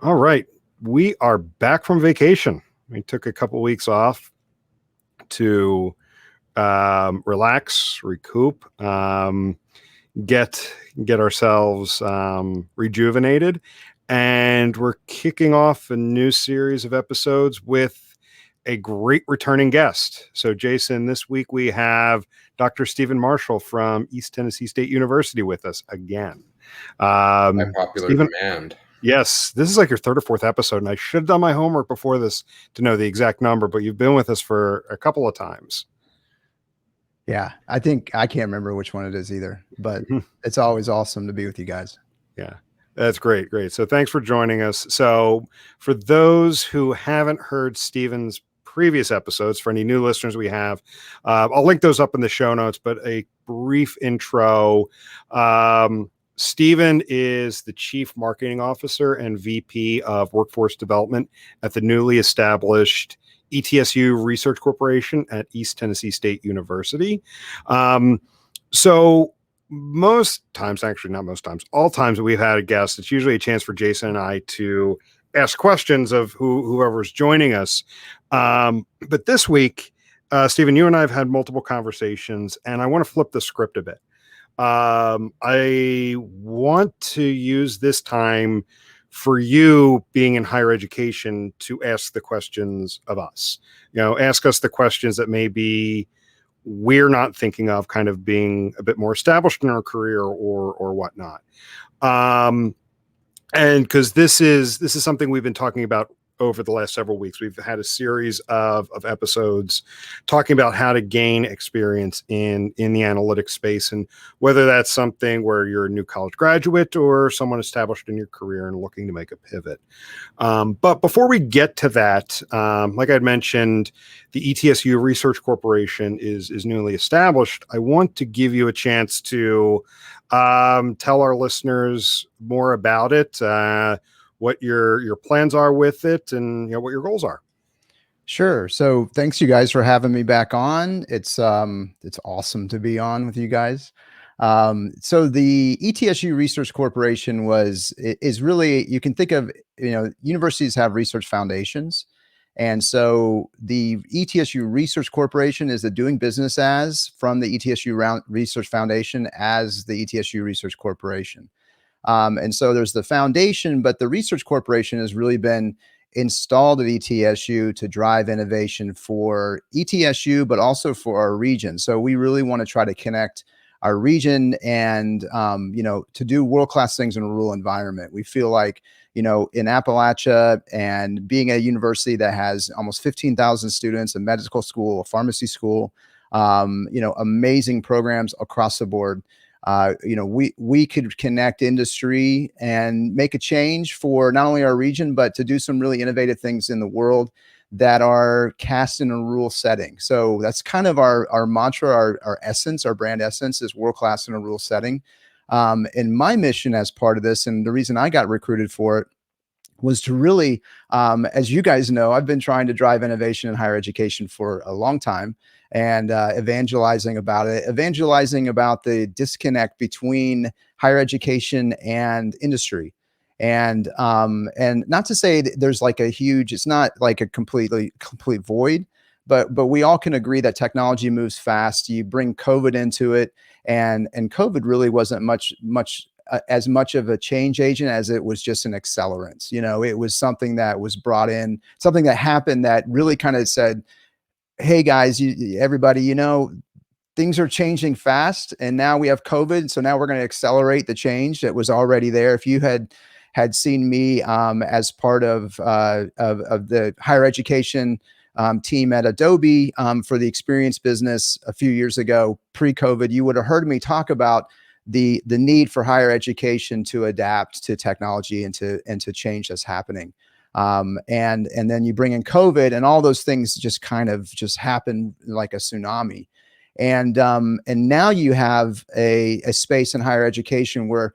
All right. We are back from vacation. We took a couple weeks off to relax, recoup, get ourselves rejuvenated. And we're kicking off a new series of episodes with a great returning guest. So, Jason, this week we have Dr. Stephen Marshall from East Tennessee State University with us again. By popular demand. Yes, this is like your third or fourth episode, and I should have done my homework before this to know the exact number, but you've been with us for a couple of times. Yeah, I think I can't remember which one it is either, but it's always awesome to be with you guys. Yeah, that's great. Great. So thanks for joining us. So for those who haven't heard Stephen's previous episodes, for any new listeners we have, I'll link those up in the show notes, but a brief intro. Stephen is the Chief Marketing Officer and VP of Workforce Development at the newly established ETSU Research Corporation at East Tennessee State University. So most times, actually not most times, all times that we've had a guest, it's usually a chance for Jason and I to ask questions of whoever's joining us. But this week, Stephen, you and I have had multiple conversations, and I want to flip the script a bit. I want to use this time for you being in higher education to ask the questions of us. Ask us the questions that maybe we're not thinking of, kind of being a bit more established in our career or whatnot. And because this is something we've been talking about over the last several weeks. We've had a series of episodes talking about how to gain experience in the analytics space, and whether that's something where you're a new college graduate or someone established in your career and looking to make a pivot. But before we get to that, like I'd mentioned, the ETSU Research Corporation is newly established. I want to give you a chance to tell our listeners more about it, what your plans are with it, and what your goals are. Sure. So thanks you guys for having me back on. It's awesome to be on with you guys. So the ETSU Research Corporation is really, you can think of, universities have research foundations. And so the ETSU Research Corporation is the doing business as from the ETSU Research Foundation as the ETSU Research Corporation. And so there's the foundation, but the Research Corporation has really been installed at ETSU to drive innovation for ETSU, but also for our region. So we really want to try to connect our region and, to do world-class things in a rural environment. We feel like, in Appalachia, and being a university that has almost 15,000 students, a medical school, a pharmacy school, amazing programs across the board. We could connect industry and make a change for not only our region, but to do some really innovative things in the world that are cast in a rural setting. So that's kind of our mantra, our essence, our brand essence is world-class in a rural setting. And my mission as part of this, and the reason I got recruited for it, was to really, as you guys know, I've been trying to drive innovation in higher education for a long time, and evangelizing about the disconnect between higher education and industry. And not to say that there's like it's not like a complete void, but we all can agree that technology moves fast. You bring COVID into it, and COVID really wasn't as much of a change agent as it was just an accelerant. It was something that was brought in, something that happened that really kind of said, hey guys, everybody, things are changing fast, and now we have COVID. So now we're going to accelerate the change that was already there. If you had seen me as part of the higher education team at Adobe for the experience business a few years ago, pre-COVID, you would have heard me talk about the need for higher education to adapt to technology and to change that's happening. And then you bring in COVID, and all those things just kind of happen like a tsunami. And now you have a space in higher education where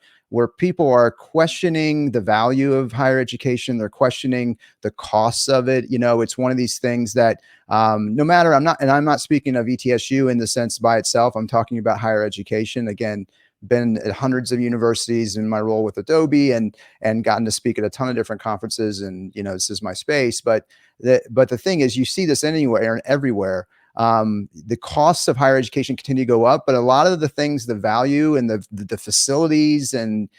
people are questioning the value of higher education. They're questioning the costs of it. It's one of these things that no matter, I'm not speaking of ETSU in the sense by itself. I'm talking about higher education. Again, been at hundreds of universities in my role with Adobe, and gotten to speak at a ton of different conferences. And, you know, this is my space. But the thing is, you see this anywhere and everywhere. The costs of higher education continue to go up, but a lot of the things, the value and the facilities and,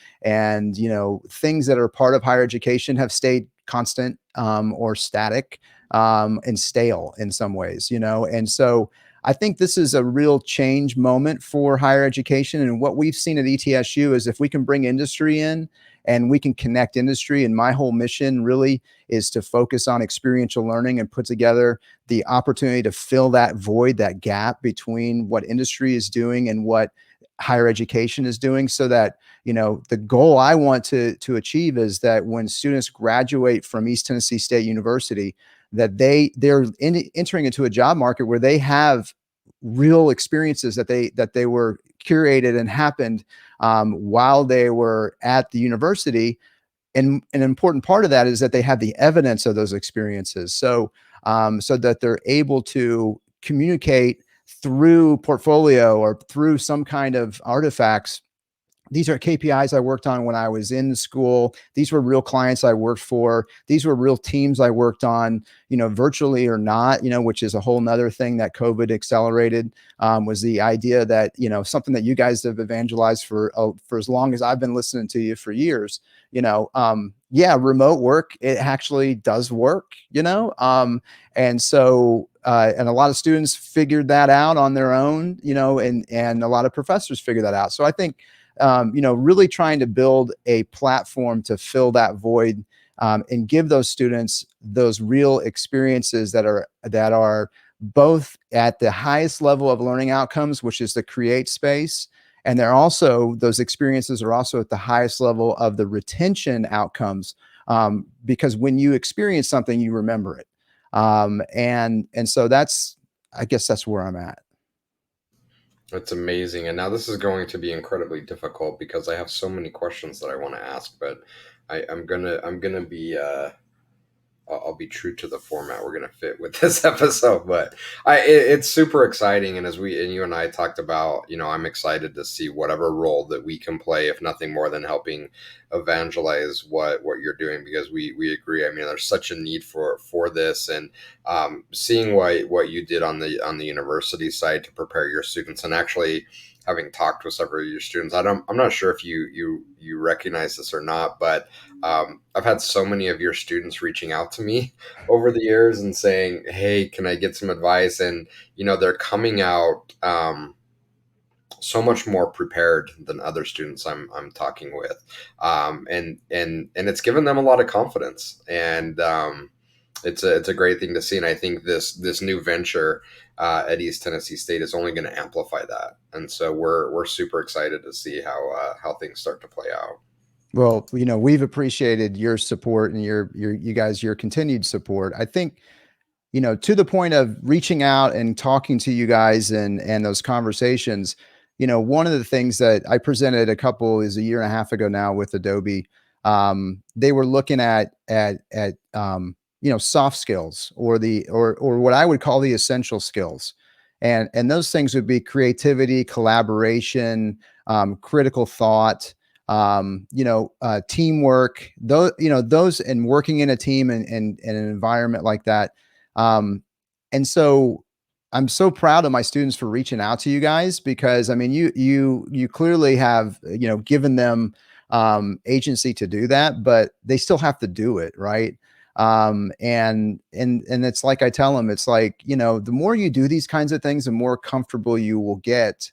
you know, things that are part of higher education have stayed constant, or static, and stale in some ways, you know? And so I think this is a real change moment for higher education. And what we've seen at ETSU is if we can bring industry in and we can connect industry, and my whole mission really is to focus on experiential learning and put together the opportunity to fill that void, that gap between what industry is doing and what higher education is doing, so that, you know, the goal I want to achieve is that when students graduate from East Tennessee State University, that they're entering into a job market where they have real experiences that they were curated and happened, while they were at the university. And an important part of that is that they have the evidence of those experiences. So that they're able to communicate through portfolio or through some kind of artifacts. These are KPIs I worked on when I was in school. These were real clients I worked for. These were real teams I worked on, you know, virtually or not, you know, which is a whole nother thing that COVID accelerated, was the idea that, you know, something that you guys have evangelized for as long as I've been listening to you for years, you know, yeah, remote work, it actually does work, you know? And so, and a lot of students figured that out on their own, you know, and a lot of professors figured that out. So I think, you know, really trying to build a platform to fill that void, and give those students those real experiences that are both at the highest level of learning outcomes, which is the create space. And they're also, those experiences are also at the highest level of the retention outcomes, because when you experience something, you remember it. And so I guess that's where I'm at. It's amazing. And now this is going to be incredibly difficult because I have so many questions that I want to ask, but I'm gonna be I'll be true to the format we're going to fit with this episode, but it's super exciting. And you and I talked about, you know, I'm excited to see whatever role that we can play, if nothing more than helping evangelize what you're doing, because we agree. I mean, there's such a need for this, and seeing what you did on the university side to prepare your students, and actually having talked with several of your students, I'm not sure if you recognize this or not, but I've had so many of your students reaching out to me over the years and saying, "Hey, can I get some advice?" And, you know, they're coming out so much more prepared than other students I'm talking with, and it's given them a lot of confidence, and it's a great thing to see. And I think this new venture at East Tennessee State is only going to amplify that. And so we're super excited to see how things start to play out. Well, you know, we've appreciated your support and your continued support. I think, you know, to the point of reaching out and talking to you guys and those conversations, you know, one of the things that I presented is a year and a half ago now with Adobe. They were looking at you know, soft skills, or what I would call the essential skills. And those things would be creativity, collaboration, critical thought, you know, teamwork, those, and working in a team and an environment like that. And so I'm so proud of my students for reaching out to you guys, because I mean, you clearly have, you know, given them agency to do that, but they still have to do it, right? And it's like I tell them, it's like, you know, the more you do these kinds of things, the more comfortable you will get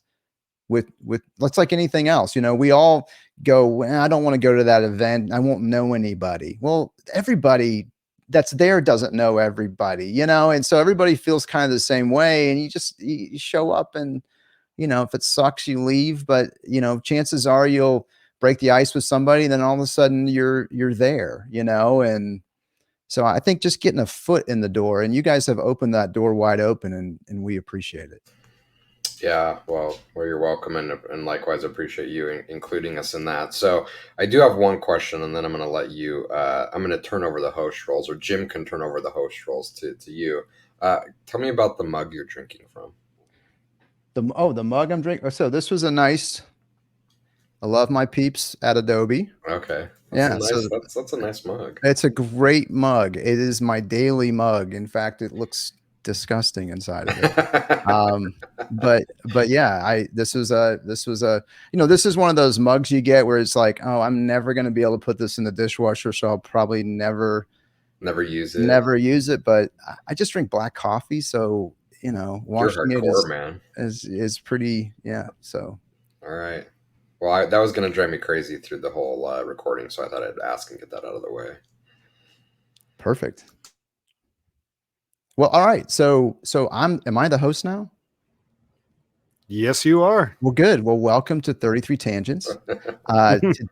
with let's, like anything else, you know, we all go, well, I don't want to go to that event, I won't know anybody. Well, everybody that's there doesn't know everybody, you know, and so everybody feels kind of the same way, and you show up, and, you know, if it sucks, you leave, but, you know, chances are you'll break the ice with somebody, and then all of a sudden you're there, you know. And so I think just getting a foot in the door, and you guys have opened that door wide open, and we appreciate it. Yeah, well, you're welcome, and likewise appreciate you including us in that. So I do have one question, and then I'm going to let you. I'm going to turn over the host roles, or Jim can turn over the host roles to you. Tell me about the mug you're drinking from. The mug I'm drinking. So this was a nice I love my peeps at Adobe. Okay. Yeah, so That's a nice mug. it's a great mug. It is my daily mug. In fact, it looks disgusting inside of it. Um, but yeah, this was a this is one of those mugs you get where it's like, oh, I'm never going to be able to put this in the dishwasher, so I'll probably never Never use it. never use it. But I just drink black coffee, so You're washing it hardcore, man. is pretty, yeah. So All right. Well, that was going to drive me crazy through the whole recording, so I thought I'd ask and get that out of the way. perfect. Well, all right. So am I the host now? Yes, you are. Well, good. Well, welcome to 33 Tangents.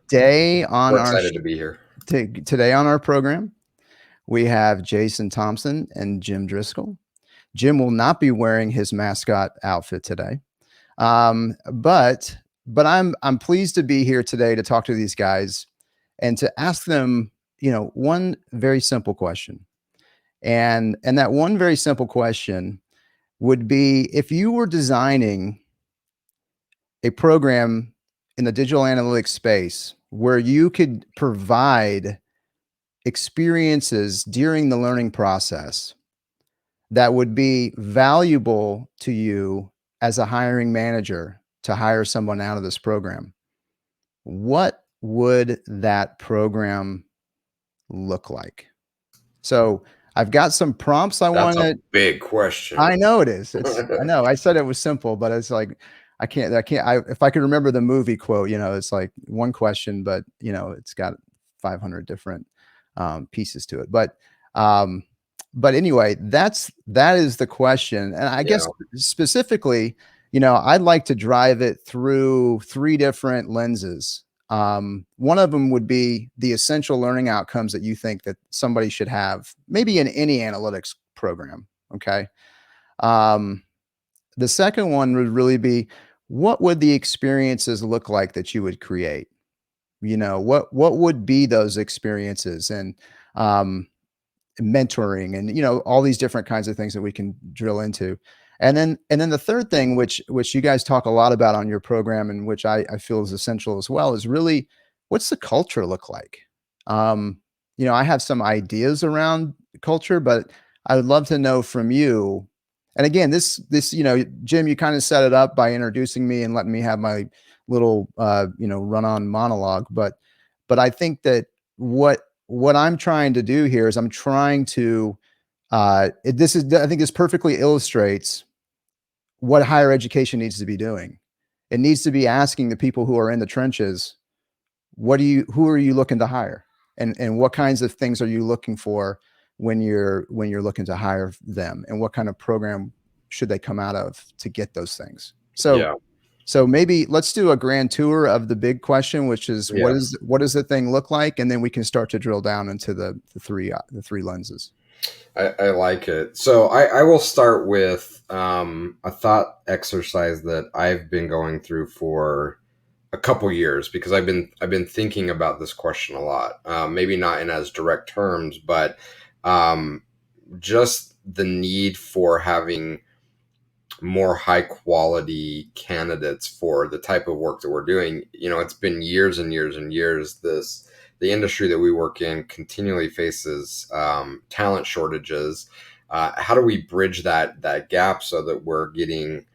Today on We're our excited to be here. today on our program, we have Jason Thompson and Jim Driscoll. Jim will not be wearing his mascot outfit today, but I'm pleased to be here today to talk to these guys and to ask them, one very simple question, and that one very simple question would be, if you were designing a program in the digital analytics space where you could provide experiences during the learning process that would be valuable to you as a hiring manager to hire someone out of this program, what would that program look like? So I've got some prompts I That's want a to. big question. I know it is. I know. I said it was simple, but it's like if I could remember the movie quote, it's like one question, but it's got 500 different pieces to it. But anyway, that is the question. And I guess specifically, I'd like to drive it through three different lenses. One of them would be the essential learning outcomes that you think that somebody should have, maybe in any analytics program. Okay. The second one would really be, what would the experiences look like that you would create? What would be those experiences, and mentoring, and all these different kinds of things that we can drill into. And then the third thing, which you guys talk a lot about on your program, and which I feel is essential as well, is really, what's the culture look like? I have some ideas around culture, but I would love to know from you. And again, this Jim, you kind of set it up by introducing me and letting me have my little run on monologue. But I think that what I'm trying to do here is I'm trying to I think this perfectly illustrates what higher education needs to be doing. It needs to be asking the people who are in the trenches, who are you looking to hire? And what kinds of things are you looking for when you're looking to hire them? And what kind of program should they come out of to get those things? So maybe let's do a grand tour of the big question, which is, what does the thing look like? And then we can start to drill down into the three lenses. I like it. So I will start with a thought exercise that I've been going through for a couple years, because I've been thinking about this question a lot. Maybe not in as direct terms, but just the need for having more high quality candidates for the type of work that we're doing. It's been years and years and years. The industry that we work in continually faces talent shortages. How do we bridge that gap so that we're getting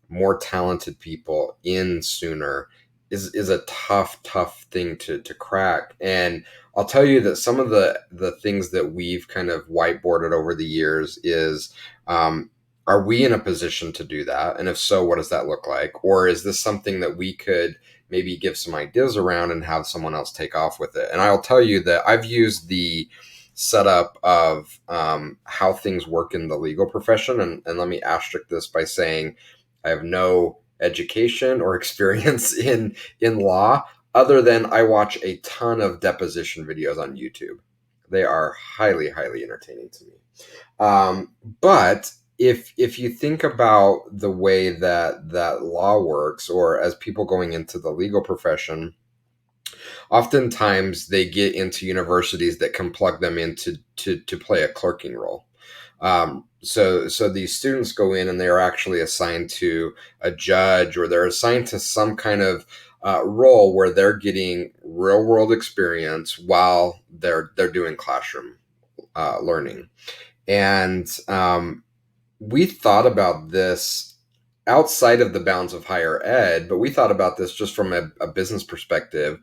more talented people in sooner is a tough thing to crack. And I'll tell you that some of the things that we've kind of whiteboarded over the years is, are we in a position to do that? And if so, what does that look like? Or is this something that we could maybe give some ideas around and have someone else take off with it? And I'll tell you that I've used the setup of how things work in the legal profession. And let me asterisk this by saying I have no education or experience in law, other than I watch a ton of deposition videos on YouTube. They are highly, highly entertaining to me. But if you think about the way that law works, or as people going into the legal profession, oftentimes they get into universities that can plug them into to play a clerking role. So these students go in and they are actually assigned to a judge, or they're assigned to some kind of role where they're getting real world experience while they're doing classroom learning. And we thought about this outside of the bounds of higher ed, but we thought about this just from a business perspective.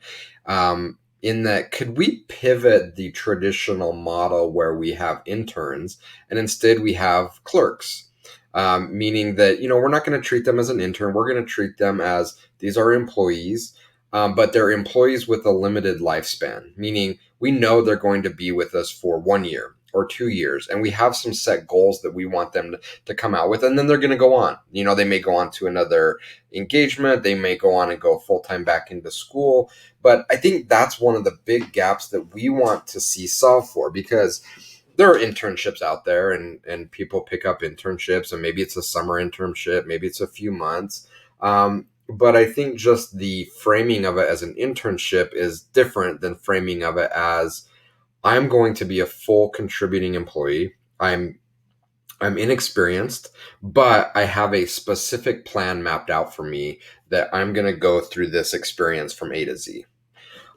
In that, could we pivot the traditional model where we have interns and instead we have clerks? Meaning that, we're not going to treat them as an intern. We're going to treat them as these are employees, but they're employees with a limited lifespan, meaning we know they're going to be with us for 1 year or 2 years. And we have some set goals that we want them to come out with. And then they're going to go on. They may go on to another engagement. They may go on and go full-time back into school. But I think that's one of the big gaps that we want to see solved for, because there are internships out there and people pick up internships, and maybe it's a summer internship, maybe it's a few months. But I think just the framing of it as an internship is different than framing of it as I'm going to be a full contributing employee. I'm inexperienced, but I have a specific plan mapped out for me that I'm going to go through this experience from A to Z.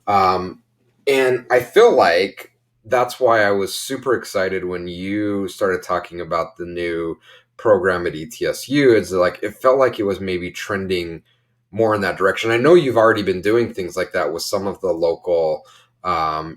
And I feel like that's why I was super excited when you started talking about the new program at ETSU. It's like, it felt like it was maybe trending more in that direction. I know you've already been doing things like that with some of the local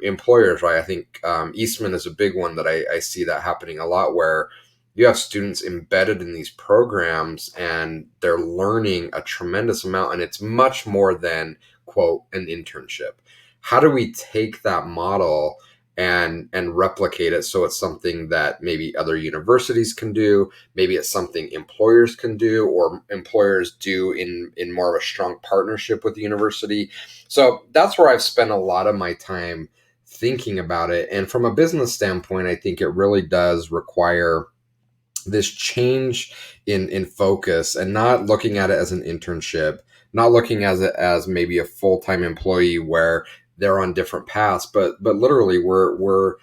employers, right? I think Eastman is a big one that I see that happening a lot, where you have students embedded in these programs and they're learning a tremendous amount, and it's much more than, quote, an internship. How do we take that model and replicate it so it's something that maybe other universities can do, maybe it's something employers can do, or employers do in more of a strong partnership with the university? So that's where I've spent a lot of my time thinking about it. And from a business standpoint, I think it really does require this change in focus, and not looking at it as an internship, not looking at it as maybe a full-time employee where they're on different paths, but literally we're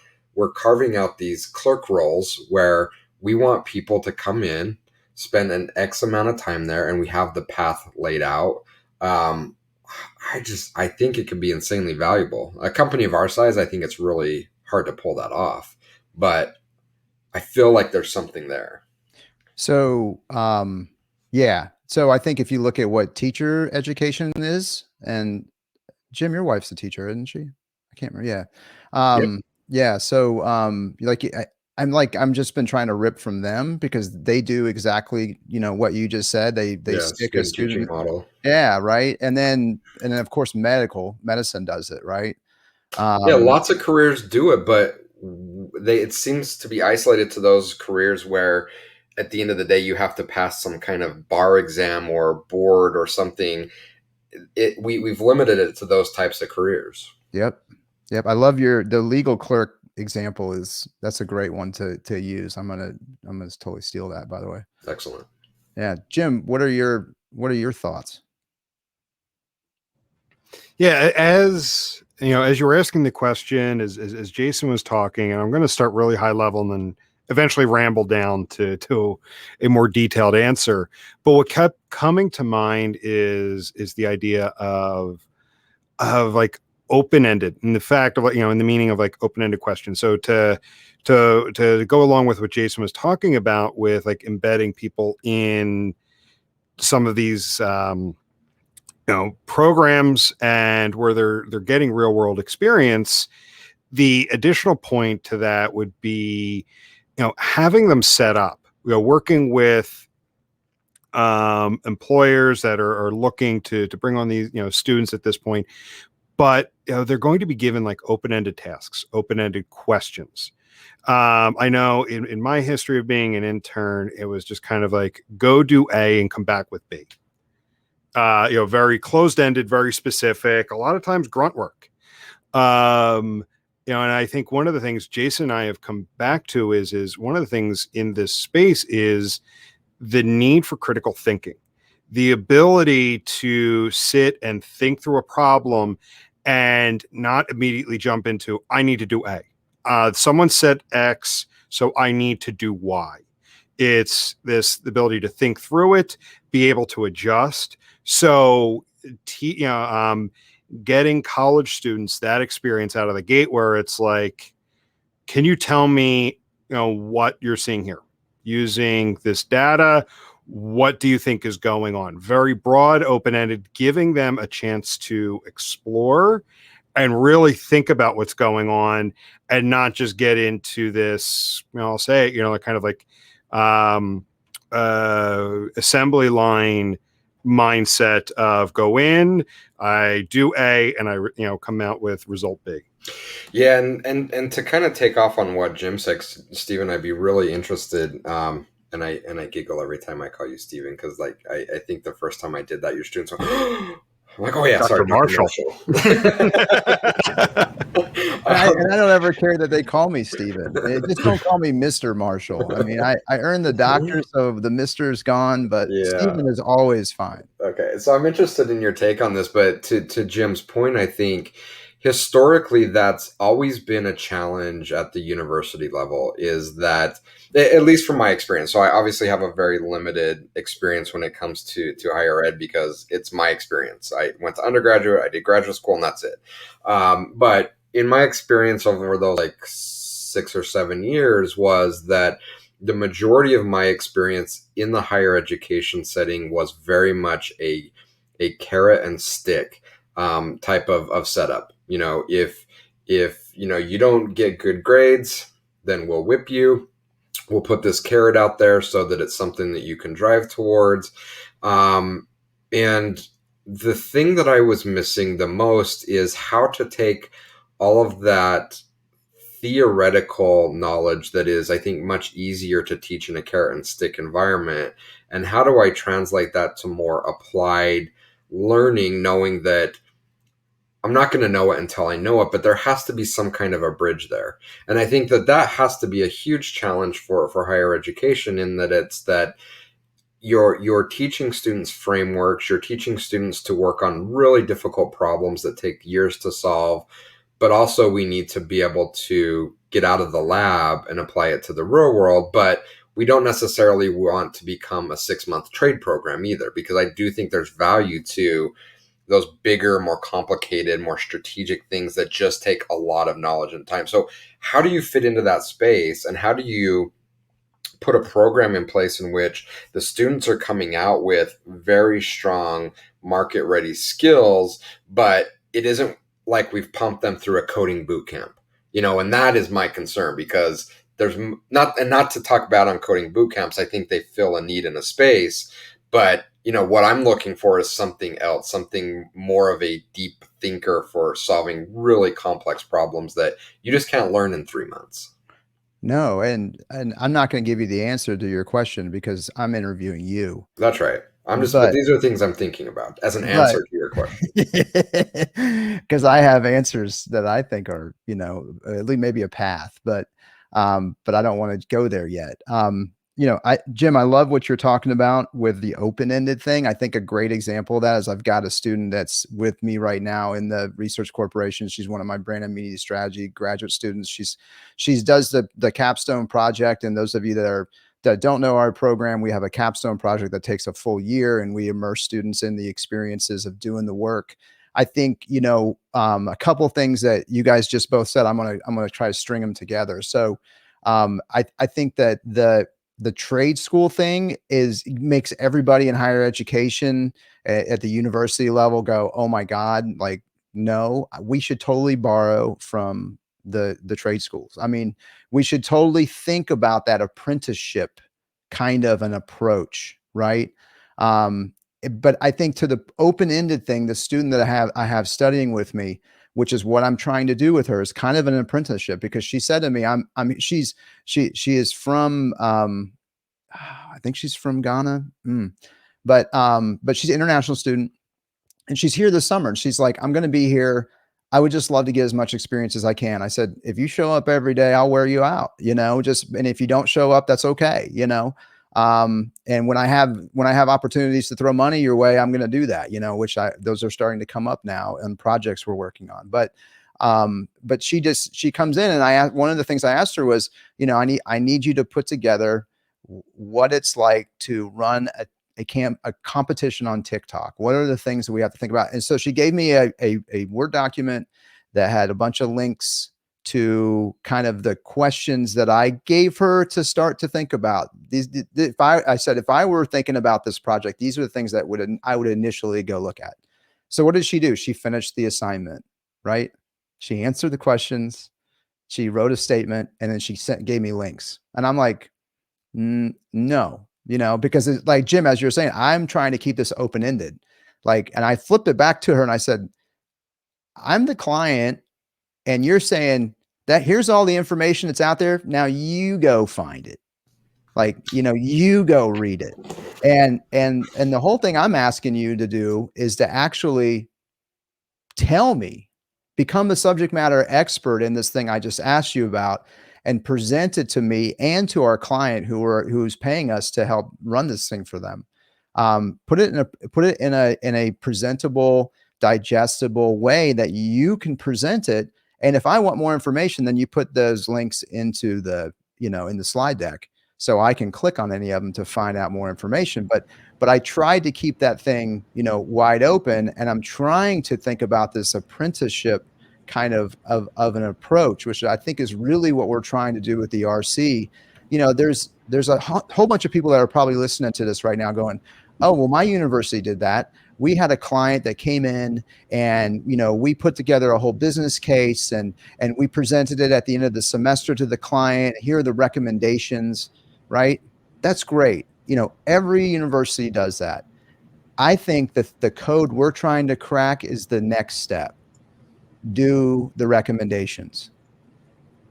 carving out these clerk roles where we want people to come in, spend an X amount of time there, and we have the path laid out. I think it could be insanely valuable. A company of our size, I think it's really hard to pull that off, but I feel like there's something there. So, yeah. So I think if you look at what teacher education is, and Jim, your wife's a teacher, isn't she? I can't remember. Yeah. Yep. Yeah. So, I'm just been trying to rip from them, because they do exactly, what you just said. They stick a Student teaching student. model. Yeah. Right. And then of course, medicine does it. Right. Yeah, lots of careers do it, but it seems to be isolated to those careers where at the end of the day you have to pass some kind of bar exam or board or something. We've limited it to those types of careers. Yep. Yep. I love the legal clerk example. That's a great one to use. I'm gonna totally steal that, by the way. Excellent. Yeah. Jim, what are your thoughts? Yeah, as as you were asking the question, as Jason was talking, and I'm going to start really high level and then eventually ramble down to a more detailed answer. But what kept coming to mind is the idea of like open-ended, and the fact of, in the meaning of like open-ended questions. So to go along with what Jason was talking about with like embedding people in some of these programs, and where they're getting real world experience, the additional point to that would be having them set up, working with employers that are looking to bring on these students at this point, but they're going to be given like open-ended tasks, open-ended questions. I know in my history of being an intern, it was just kind of like, go do A and come back with B. Very closed-ended, very specific, a lot of times grunt work. And I think one of the things Jason and I have come back to is one of the things in this space is the need for critical thinking, the ability to sit and think through a problem and not immediately jump into, I need to do A. Someone said X, so I need to do Y. It's the ability to think through it, be able to adjust. So getting college students that experience out of the gate where it's like, can you tell me, what you're seeing here using this data? What do you think is going on? Very broad, open-ended, giving them a chance to explore and really think about what's going on and not just get into this, I'll say it, kind of like assembly line mindset of go in, I do A, and I come out with result B. Yeah, and to kind of take off on what Jim said, Stephen, I'd be really interested. And I giggle every time I call you Stephen because I think the first time I did that, your students were I'm like, oh yeah, Dr. sorry, Marshall. And I don't ever care that they call me Stephen. Just don't call me Mr. Marshall. I mean, I earned the doctor, so the Mr.'s gone, but Stephen is always fine. Okay, so I'm interested in your take on this, but to Jim's point, I think historically that's always been a challenge at the university level, is that, at least from my experience, so I obviously have a very limited experience when it comes to higher ed because it's my experience. I went to undergraduate, I did graduate school, and that's it. But in my experience over those 6 or 7 years was that the majority of my experience in the higher education setting was very much a carrot and stick type of setup. If you don't get good grades, then we'll whip you. We'll put this carrot out there so that it's something that you can drive towards. And the thing that I was missing the most is how to take all of that theoretical knowledge that is, I think, much easier to teach in a carrot and stick environment. And how do I translate that to more applied learning, knowing that I'm not going to know it until I know it, but there has to be some kind of a bridge there. And I think that has to be a huge challenge for higher education, in that it's that you're teaching students frameworks, you're teaching students to work on really difficult problems that take years to solve, but also we need to be able to get out of the lab and apply it to the real world. But we don't necessarily want to become a 6-month trade program either, because I do think there's value to those bigger, more complicated, more strategic things that just take a lot of knowledge and time. So how do you fit into that space, and how do you put a program in place in which the students are coming out with very strong market ready skills, but it isn't like we've pumped them through a coding boot camp, and that is my concern, because there's not to talk bad on coding boot camps. I think they fill a need in a space, but what I'm looking for is something else, something more of a deep thinker for solving really complex problems that you just can't learn in 3 months. No, and I'm not going to give you the answer to your question because I'm interviewing you. That's right. But these are things I'm thinking about as an answer to your question. Because I have answers that I think are, at least maybe a path, but I don't want to go there yet. Jim, I love what you're talking about with the open-ended thing. I think a great example of that is I've got a student that's with me right now in the research corporation. She's one of my brand and media strategy graduate students. She does the capstone project. And those of you that don't know our program, we have a capstone project that takes a full year, and we immerse students in the experiences of doing the work. I think, a couple things that you guys just both said, I'm going to try to string them together. So I think that the trade school thing makes everybody in higher education at the university level go, oh my God, no, we should totally borrow from the trade schools. I mean, we should totally think about that apprenticeship kind of an approach, right? But I think to the open-ended thing, the student that I have studying with me, which is what I'm trying to do with her, is kind of an apprenticeship, because she said to me, she is from, I think she's from Ghana, but she's an international student, and she's here this summer, and she's like, I'm going to be here. I would just love to get as much experience as I can. I said, if you show up every day, I'll wear you out, and if you don't show up, that's okay. And when I have opportunities to throw money your way, I'm going to do that, which those are starting to come up now in projects we're working on. But she comes in, and one of the things I asked her was, I need you to put together what it's like to run a competition on TikTok? What are the things that we have to think about? And so she gave me a Word document that had a bunch of links to kind of the questions that I gave her to start to think about. I said, if I were thinking about this project, these are the things that I would initially go look at. So what did she do? She finished the assignment, right? She answered the questions, she wrote a statement, and then she gave me links. And I'm like, no, because it's like, Jim, as you're saying, I'm trying to keep this open-ended. And I flipped it back to her and I said, I'm the client, and you're saying that here's all the information that's out there. Now you go find it. You go read it. And the whole thing I'm asking you to do is to actually tell me, become the subject matter expert in this thing I just asked you about, and present it to me and to our client who's paying us to help run this thing for them. Put it in a presentable, digestible way that you can present it. And if I want more information, then you put those links into in the slide deck, so I can click on any of them to find out more information. But I tried to keep that thing, wide open, and I'm trying to think about this apprenticeship kind of an approach, which I think is really what we're trying to do with the RC. There's a whole bunch of people that are probably listening to this right now going, oh, well, my university did that. We had a client that came in and, we put together a whole business case and we presented it at the end of the semester to the client. Here are the recommendations, right? That's great. Every university does that. I think that the code we're trying to crack is the next step. Do the recommendations.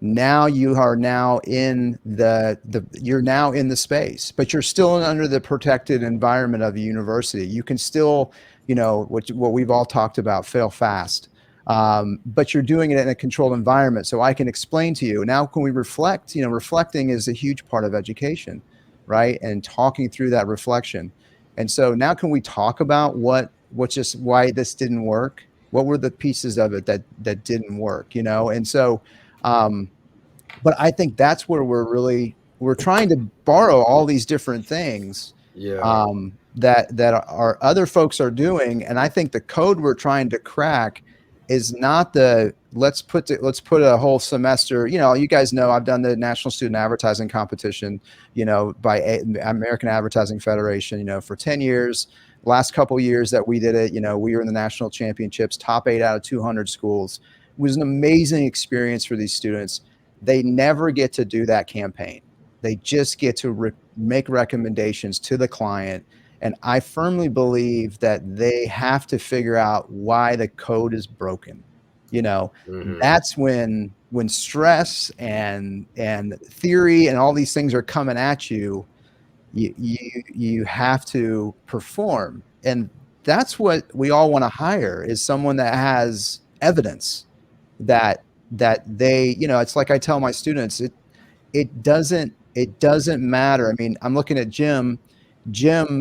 Now you are now in you're now in the space, but you're still under the protected environment of a university. You can still, what we've all talked about, fail fast. But you're doing it in a controlled environment. So I can explain to you. Now, can we reflect? Reflecting is a huge part of education, right? And talking through that reflection. And so now can we talk about why this didn't work? What were the pieces of it that didn't work, And so, but I think that's where we're trying to borrow all these different things, that our other folks are doing. And I think the code we're trying to crack is not let's put a whole semester. You guys know I've done the National Student Advertising Competition, by American Advertising Federation, for 10 years. Last couple of years that we did it, we were in the national championships, top 8 out of 200 schools. It was an amazing experience for these students. They never get to do that campaign. They just get to make recommendations to the client. And I firmly believe that they have to figure out why the code is broken. That's when stress and theory and all these things are coming at you. You have to perform. And that's what we all want to hire, is someone that has evidence that they, it's like I tell my students, it doesn't matter. I mean, I'm looking at Jim,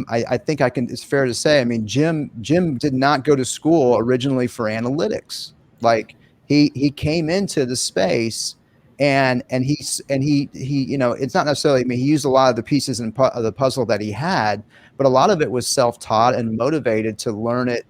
I think it's fair to say, Jim did not go to school originally for analytics. He came into the space and he it's not necessarily, he used a lot of the pieces of the puzzle that he had, but a lot of it was self-taught and motivated to learn it,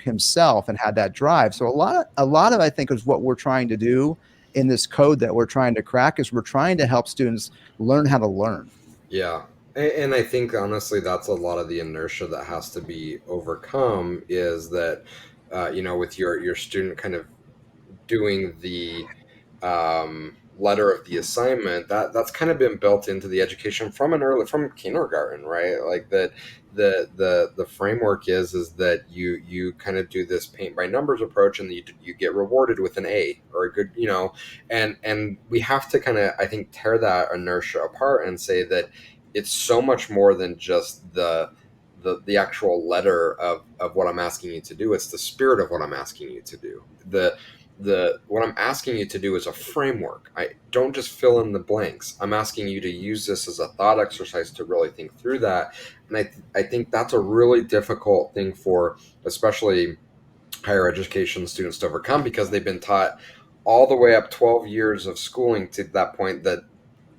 himself, and had that drive. So a lot of, I think, is what we're trying to do in this code that we're trying to crack, is we're trying to help students learn how to learn. Yeah. And I think, honestly, that's a lot of the inertia that has to be overcome, is that, with your student kind of doing the letter of the assignment, that's kind of been built into the education from kindergarten, right? Like that the framework is that you kind of do this paint by numbers approach, and you get rewarded with an A or a good, and we have to kind of, I think, tear that inertia apart and say that it's so much more than just the actual letter of what I'm asking you to do. It's the spirit of what I'm asking you to do. What I'm asking you to do is a framework. I don't just fill in the blanks. I'm asking you to use this as a thought exercise to really think through that. And I think that's a really difficult thing for especially higher education students to overcome, because they've been taught all the way up 12 years of schooling to that point that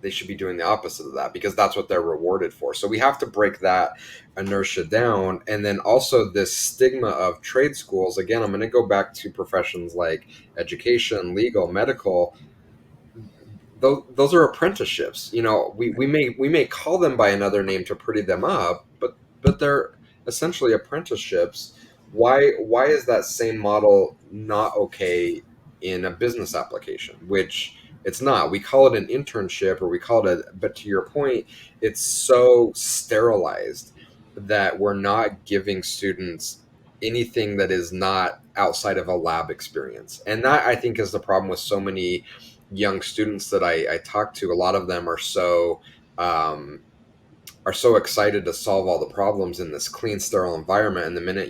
they should be doing the opposite of that, because that's what they're rewarded for. So we have to break that inertia down. And then also this stigma of trade schools. Again, I'm going to go back to professions like education, legal, medical. Those are apprenticeships. We may call them by another name to pretty them up, but they're essentially apprenticeships. Why is that same model not okay in a business application? Which it's not. We call it an internship, or we call it but to your point, it's so sterilized that we're not giving students anything that is not outside of a lab experience. And that, I think, is the problem with so many young students that I talk to. A lot of them are so excited to solve all the problems in this clean, sterile environment. And the minute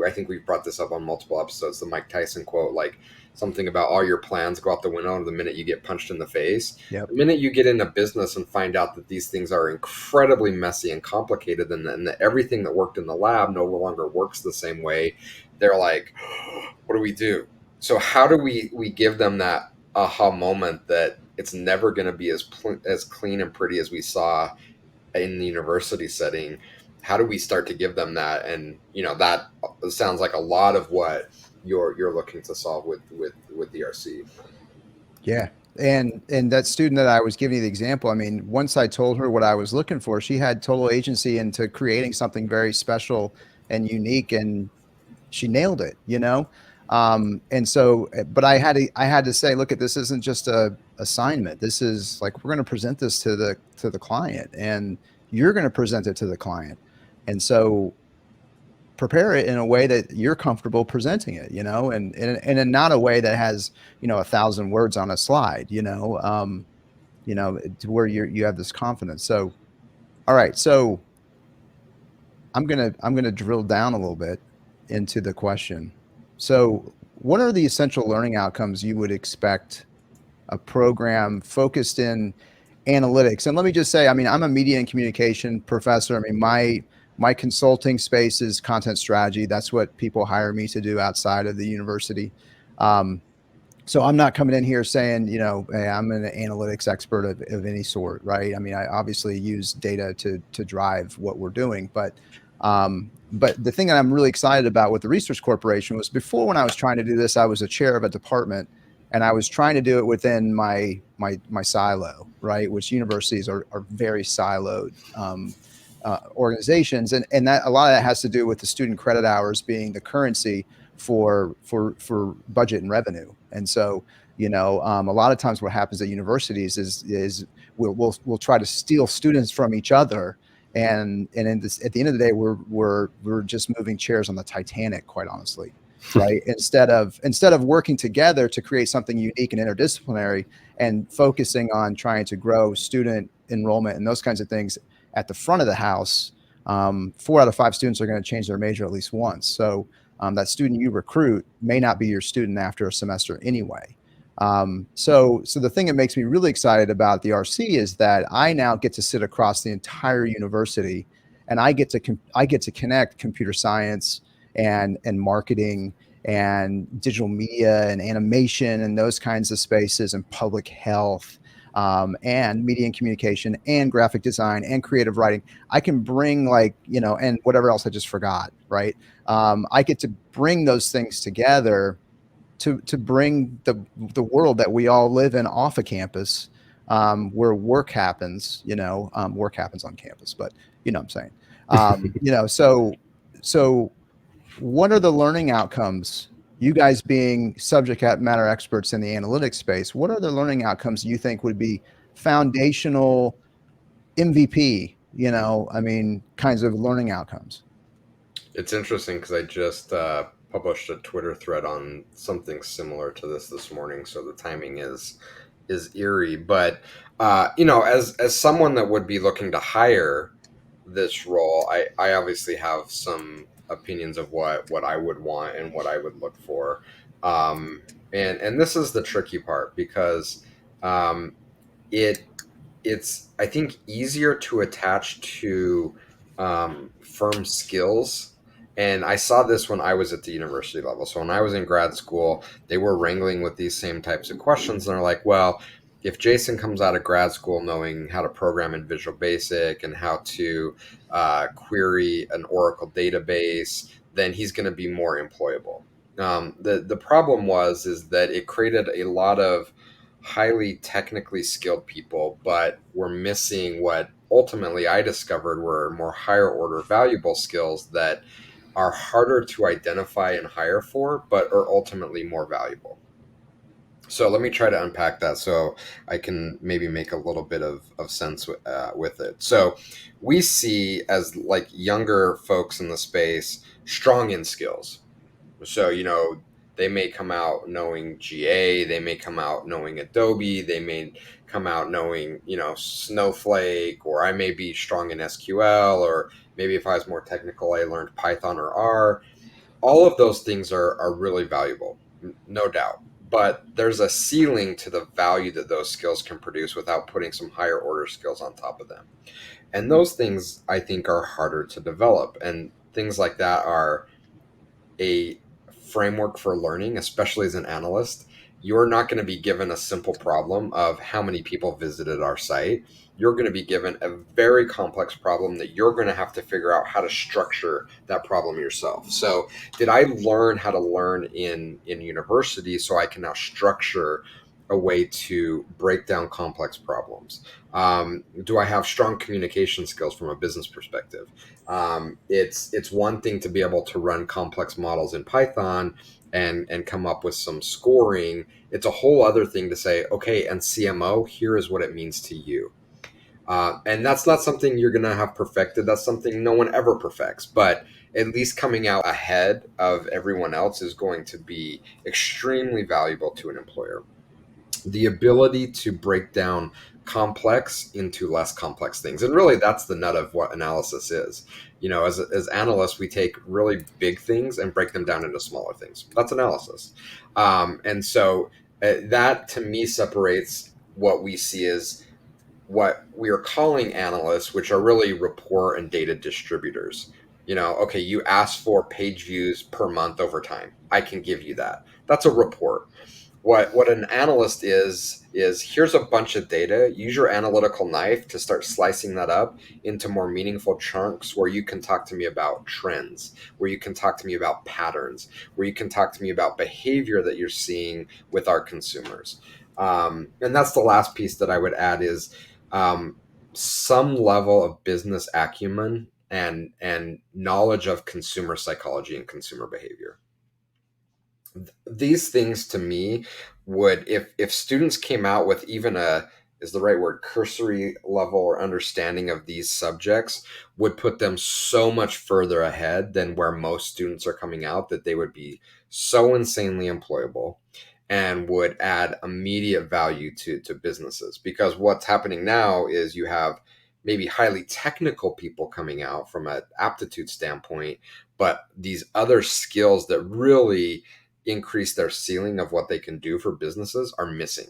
I think we've brought this up on multiple episodes, the Mike Tyson quote, like something about all your plans go out the window the minute you get punched in the face. Yep. The minute you get into business and find out that these things are incredibly messy and complicated, and that everything that worked in the lab no longer works the same way, they're like, what do we do? So how do we give them that aha moment that it's never going to be as clean and pretty as we saw in the university setting? How do we start to give them that? And that sounds like a lot of what you're looking to solve with ERC. Yeah. And that student that I was giving you the example, I mean, once I told her what I was looking for, she had total agency into creating something very special and unique, and she nailed it, and so, but I had to say, look, this isn't just a assignment. This is like, we're going to present this to the client, and you're going to present it to the client. And so prepare it in a way that you're comfortable presenting it, and in not a way that has, 1,000 words on a slide, to where you have this confidence. So, all right. So I'm going to drill down a little bit into the question. So what are the essential learning outcomes you would expect a program focused in analytics? And let me just say, I mean, I'm a media and communication professor. I mean, my consulting space is content strategy. That's what people hire me to do outside of the university. So I'm not coming in here saying, hey, I'm an analytics expert of any sort, right? I mean, I obviously use data to drive what we're doing, but the thing that I'm really excited about with the Research Corporation was, before, when I was trying to do this, I was a chair of a department, and I was trying to do it within my silo, right? Which universities are very siloed organizations, and that, a lot of that has to do with the student credit hours being the currency for budget and revenue. And so, a lot of times what happens at universities is we'll try to steal students from each other. And at the end of the day, we're just moving chairs on the Titanic, quite honestly, right? Instead of working together to create something unique and interdisciplinary, and focusing on trying to grow student enrollment and those kinds of things at the front of the house, 4 out of 5 students are going to change their major at least once. So that student you recruit may not be your student after a semester anyway. So the thing that makes me really excited about the RC is that I now get to sit across the entire university, and I get to connect computer science and marketing and digital media and animation and those kinds of spaces, and public health, and media and communication and graphic design and creative writing. I can bring, and whatever else I just forgot, right? I get to bring those things together to bring the world that we all live in off of campus, where work happens. Work happens on campus, but you know what I'm saying. So what are the learning outcomes, you guys being subject matter experts in the analytics space? What are the learning outcomes you think would be foundational MVP, kinds of learning outcomes? It's interesting because I just published a Twitter thread on something similar to this morning, so the timing is eerie. But as someone that would be looking to hire this role, I obviously have some opinions of what I would want and what I would look for. And this is the tricky part, because it's, I think, easier to attach to firm skills. And I saw this when I was at the university level. So when I was in grad school, they were wrangling with these same types of questions. And they're like, well, if Jason comes out of grad school knowing how to program in Visual Basic and how to query an Oracle database, then he's going to be more employable. The problem is that it created a lot of highly technically skilled people, but we're missing what ultimately I discovered were more higher order valuable skills that are harder to identify and hire for, but are ultimately more valuable. So let me try to unpack that so I can maybe make a little bit of sense with it. So we see as like younger folks in the space strong in skills. So, they may come out knowing GA, they may come out knowing Adobe, they may come out knowing, Snowflake, or I may be strong in SQL, or maybe if I was more technical, I learned Python or R. All of those things are really valuable, no doubt. But there's a ceiling to the value that those skills can produce without putting some higher order skills on top of them. And those things I think are harder to develop. And things like that are a framework for learning, especially as an analyst. You're not going to be given a simple problem of how many people visited our site. You're going to be given a very complex problem that you're going to have to figure out how to structure that problem yourself. So did I learn how to learn in university so I can now structure a way to break down complex problems? Do I have strong communication skills from a business perspective? It's one thing to be able to run complex models in Python and come up with some scoring. It's a whole other thing to say, okay, and CMO, here is what it means to you. And that's not something you're going to have perfected. That's something no one ever perfects. But at least coming out ahead of everyone else is going to be extremely valuable to an employer. The ability to break down complex into less complex things. And really, that's the nut of what analysis is. As analysts, we take really big things and break them down into smaller things. That's analysis. And so that to me separates what we see as what we are calling analysts, which are really report and data distributors. Okay, you ask for page views per month over time. I can give you that. That's a report. What an analyst is here's a bunch of data. Use your analytical knife to start slicing that up into more meaningful chunks where you can talk to me about trends, where you can talk to me about patterns, where you can talk to me about behavior that you're seeing with our consumers. And that's the last piece that I would add is some level of business acumen and knowledge of consumer psychology and consumer behavior. These things to me would, if students came out with even is the right word, cursory level or understanding of these subjects, would put them so much further ahead than where most students are coming out, that they would be so insanely employable and would add immediate value to businesses. Because what's happening now is you have maybe highly technical people coming out from an aptitude standpoint, but these other skills that really increase their ceiling of what they can do for businesses are missing,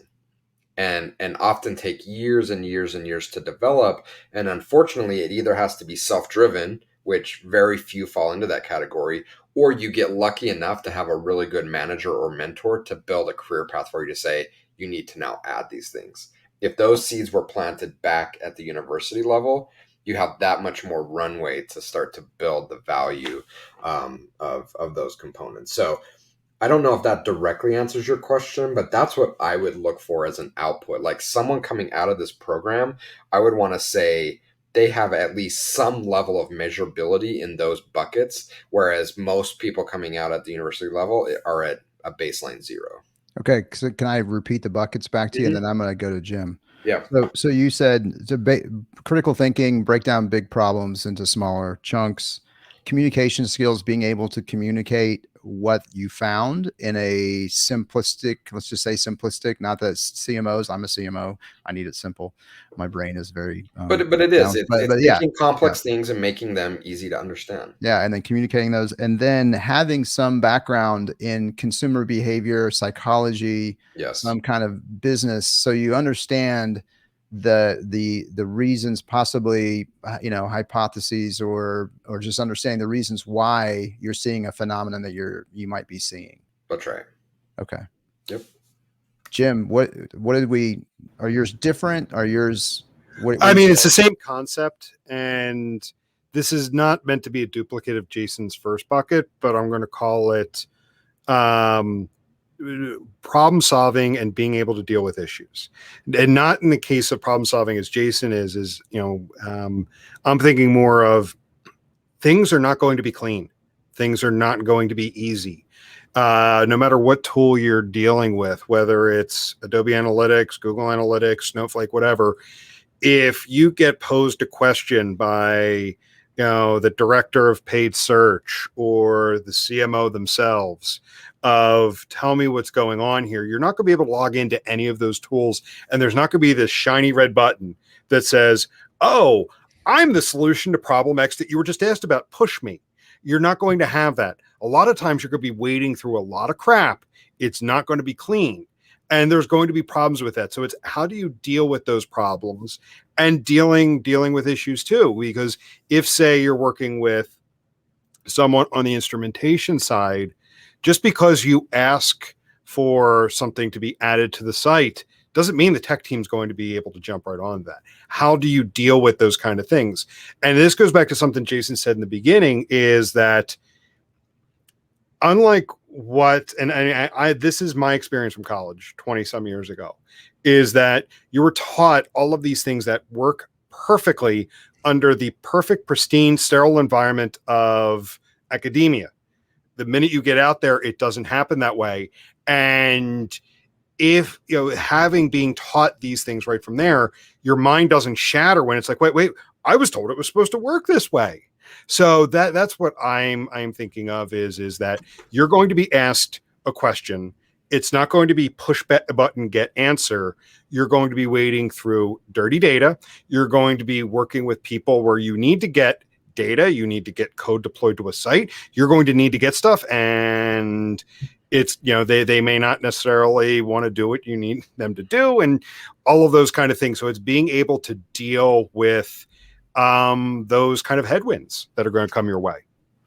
and often take years and years and years to develop. And unfortunately, it either has to be self-driven, which very few fall into that category, or you get lucky enough to have a really good manager or mentor to build a career path for you to say, you need to now add these things. If those seeds were planted back at the university level, you have that much more runway to start to build the value of those components. So I don't know if that directly answers your question, but that's what I would look for as an output. Like someone coming out of this program, I would want to say they have at least some level of measurability in those buckets, whereas most people coming out at the university level are at a baseline 0. Okay, so can I repeat the buckets back to you, and then I'm going to go to Jim. Yeah. So you said critical thinking, break down big problems into smaller chunks, communication skills, being able to communicate what you found in a simplistic, let's just say simplistic, not that CMOs, I'm a CMO, I need it simple. My brain is very, but it is, it's yeah, taking complex things and making them easy to understand. Yeah. And then communicating those, and then having some background in consumer behavior, psychology, Yes. some kind of business. So you understand the reasons, possibly, hypotheses, or just understanding the reasons why you're seeing a phenomenon that you might be seeing. That's right. Okay. Yep. Jim, what did we, are yours different? Are yours, what I do mean, you it's the same concept, and this is not meant to be a duplicate of Jason's first bucket, but I'm going to call it um, problem solving and being able to deal with issues. And not in the case of problem solving as Jason is, I'm thinking more of things are not going to be clean. Things are not going to be easy. No matter what tool you're dealing with, whether it's Adobe Analytics, Google Analytics, Snowflake, whatever, if you get posed a question by the director of paid search or the CMO themselves of tell me what's going on here, you're not going to be able to log into any of those tools, and there's not going to be this shiny red button that says, oh, I'm the solution to problem X that you were just asked about, push me. You're not going to have that. A lot of times you're going to be wading through a lot of crap. It's not going to be clean. And there's going to be problems with that. So it's how do you deal with those problems and dealing with issues too? Because if, say, you're working with someone on the instrumentation side, just because you ask for something to be added to the site doesn't mean the tech team's going to be able to jump right on that. How do you deal with those kind of things? And this goes back to something Jason said in the beginning, is that unlike what, and I this is my experience from college 20 some years ago, is that you were taught all of these things that work perfectly under the perfect, pristine, sterile environment of academia. The minute you get out there, it doesn't happen that way. And if having being taught these things right from there, your mind doesn't shatter when it's like, wait, I was told it was supposed to work this way. So that's what I'm thinking of is that you're going to be asked a question. It's not going to be push button, get answer. You're going to be wading through dirty data. You're going to be working with people where you need to get data. You need to get code deployed to a site. You're going to need to get stuff, and it's, they may not necessarily want to do what you need them to do, and all of those kind of things. So it's being able to deal with those kind of headwinds that are going to come your way.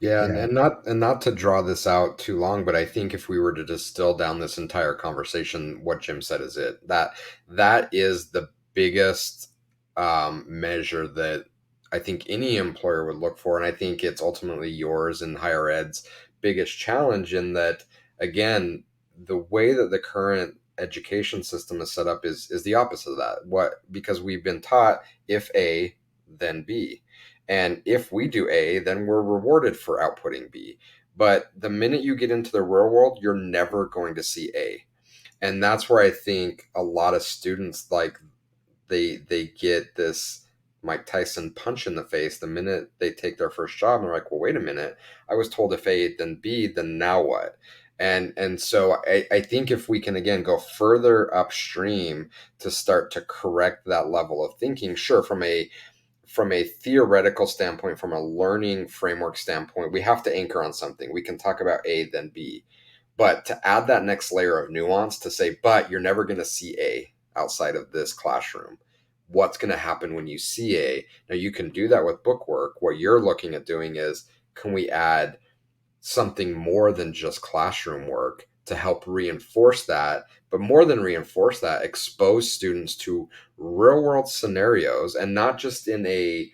Yeah, Yeah. and not to draw this out too long, but I think if we were to distill down this entire conversation, what Jim said is it. That is the biggest measure that I think any employer would look for, and I think it's ultimately yours in higher ed's biggest challenge, in that, again, the way that the current education system is set up is the opposite of that. Because we've been taught, if A, then B. And if we do A, then we're rewarded for outputting B. But the minute you get into the real world, you're never going to see A. And that's where I think a lot of students, like, they get this Mike Tyson punch in the face the minute they take their first job, and they're like, well, wait a minute, I was told if A then B, then now what? And so I think if we can, again, go further upstream to start to correct that level of thinking, sure, from a theoretical standpoint, from a learning framework standpoint, we have to anchor on something. We can talk about A, then B. But to add that next layer of nuance to say, but you're never going to see A outside of this classroom. What's going to happen when you see A? Now, you can do that with bookwork. What you're looking at doing is, can we add something more than just classroom work to help reinforce that? But more than reinforce that, expose students to real world scenarios, and not just in a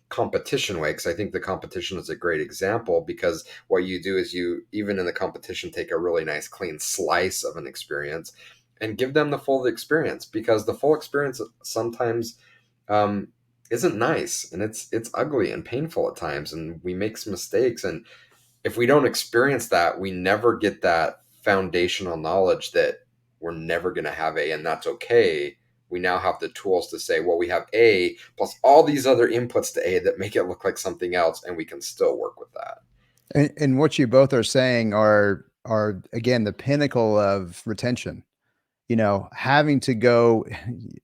competition way, because I think the competition is a great example, because what you do is you, even in the competition, take a really nice clean slice of an experience and give them the full experience, because the full experience sometimes isn't nice, and it's ugly and painful at times, and we make some mistakes. And if we don't experience that, we never get that foundational knowledge that we're never going to have A, and that's okay. We now have the tools to say, well, we have A plus all these other inputs to A that make it look like something else, and we can still work with that. And what you both are saying are again the pinnacle of retention. Having to go,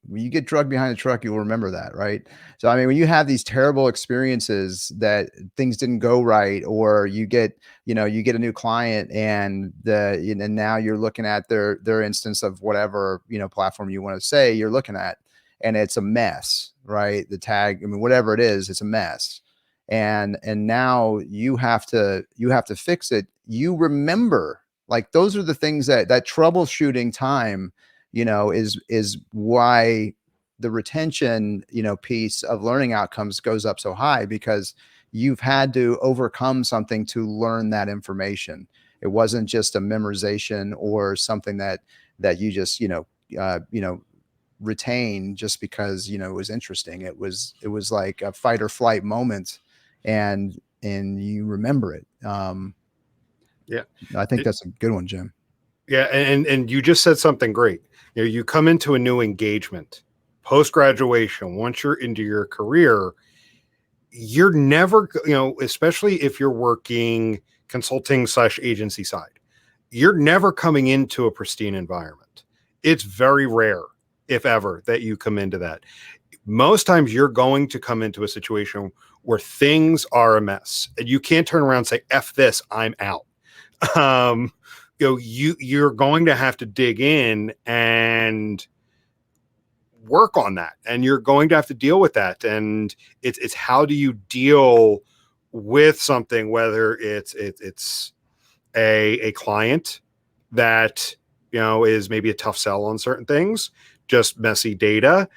when you get drugged behind the truck, you'll remember that, right? So, I mean, when you have these terrible experiences that things didn't go right, or you get a new client, and now you're looking at their instance of whatever, platform you want to say you're looking at, and it's a mess, right? The tag, I mean, whatever it is, it's a mess. And now you have to fix it. You remember Like those are the things that troubleshooting time, is why the retention, piece of learning outcomes goes up so high, because you've had to overcome something to learn that information. It wasn't just a memorization or something that you just, retain just because, it was interesting. It was like a fight or flight moment, and you remember it. Yeah. I think that's a good one, Jim. Yeah, and you just said something great. You come into a new engagement post graduation. Once you're into your career, you're never, especially if you're working consulting / agency side, you're never coming into a pristine environment. It's very rare, if ever, that you come into that. Most times you're going to come into a situation where things are a mess and you can't turn around and say, F this, I'm out. You're going to have to dig in and work on that, and you're going to have to deal with that. And it's how do you deal with something, whether it's a client that is maybe a tough sell on certain things, just messy data.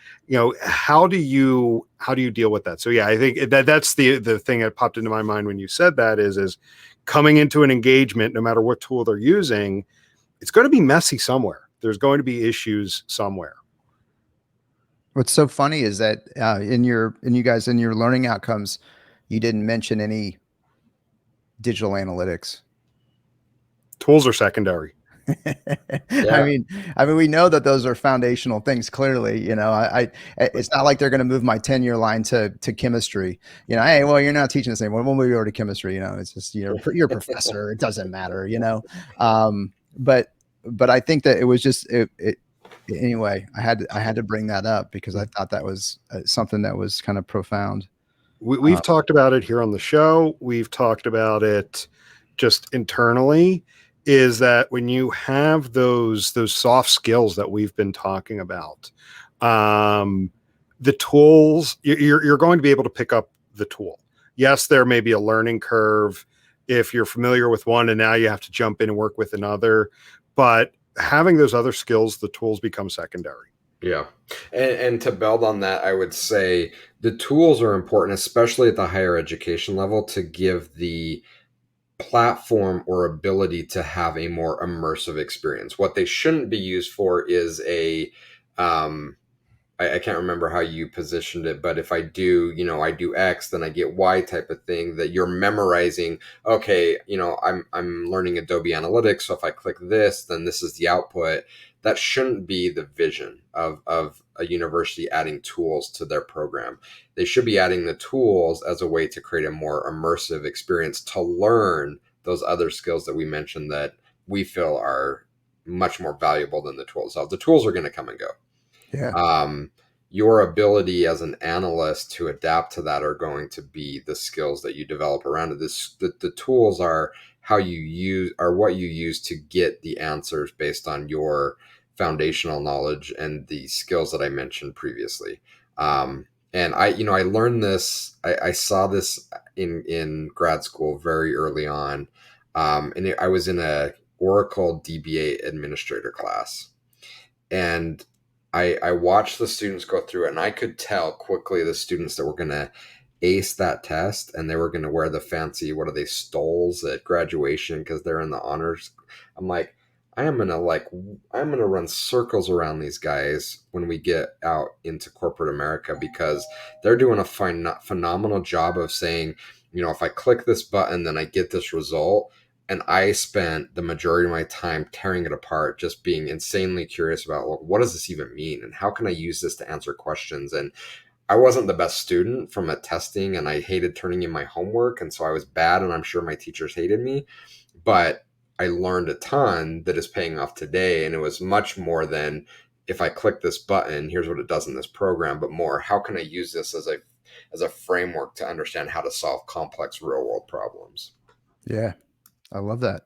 How do you deal with that? So yeah, I think that's the thing that popped into my mind when you said that is coming into an engagement, no matter what tool they're using, it's going to be messy somewhere. There's going to be issues somewhere. What's so funny is that in your learning outcomes, you didn't mention any digital analytics. Tools are secondary. Yeah. I mean, we know that those are foundational things. Clearly, it's not like they're going to move my tenure line to chemistry. Hey, well, you're not teaching this anymore. We'll move you over to chemistry. It's just you're a professor. It doesn't matter. But I think that it was just anyway. I had to bring that up because I thought that was something that was kind of profound. We've talked about it here on the show. We've talked about it just internally. Is that when you have those soft skills that we've been talking about, the tools, you're going to be able to pick up the tool. Yes, there may be a learning curve if you're familiar with one and now you have to jump in and work with another, but having those other skills, the tools become secondary. Yeah. And to build on that, I would say the tools are important, especially at the higher education level, to give the platform or ability to have a more immersive experience. What they shouldn't be used for is I can't remember how you positioned it, but if I do, I do X, then I get Y type of thing, that you're memorizing. Okay, I'm learning Adobe Analytics, so if I click this, then this is the output. That shouldn't be the vision of a university adding tools to their program. They should be adding the tools as a way to create a more immersive experience to learn those other skills that we mentioned that we feel are much more valuable than the tools. So the tools are going to come and go. Yeah. Your ability as an analyst to adapt to that are going to be the skills that you develop around it. The tools are what you use to get the answers based on your foundational knowledge and the skills that I mentioned previously. And I learned this, I saw this in grad school very early on. I was in a Oracle DBA administrator class, and I watched the students go through it, and I could tell quickly the students that were going to ace that test, and they were going to wear the fancy, stoles at graduation because they're in the honors. I'm like, I'm going to run circles around these guys when we get out into corporate America, because they're doing a phenomenal job of saying, if I click this button, then I get this result. And I spent the majority of my time tearing it apart, just being insanely curious about, well, what does this even mean? And how can I use this to answer questions? And I wasn't the best student from a testing, and I hated turning in my homework. And so I was bad, and I'm sure my teachers hated me. But I learned a ton that is paying off today. And it was much more than, if I click this button, here's what it does in this program, but more, how can I use this as a framework to understand how to solve complex real world problems? Yeah. I love that.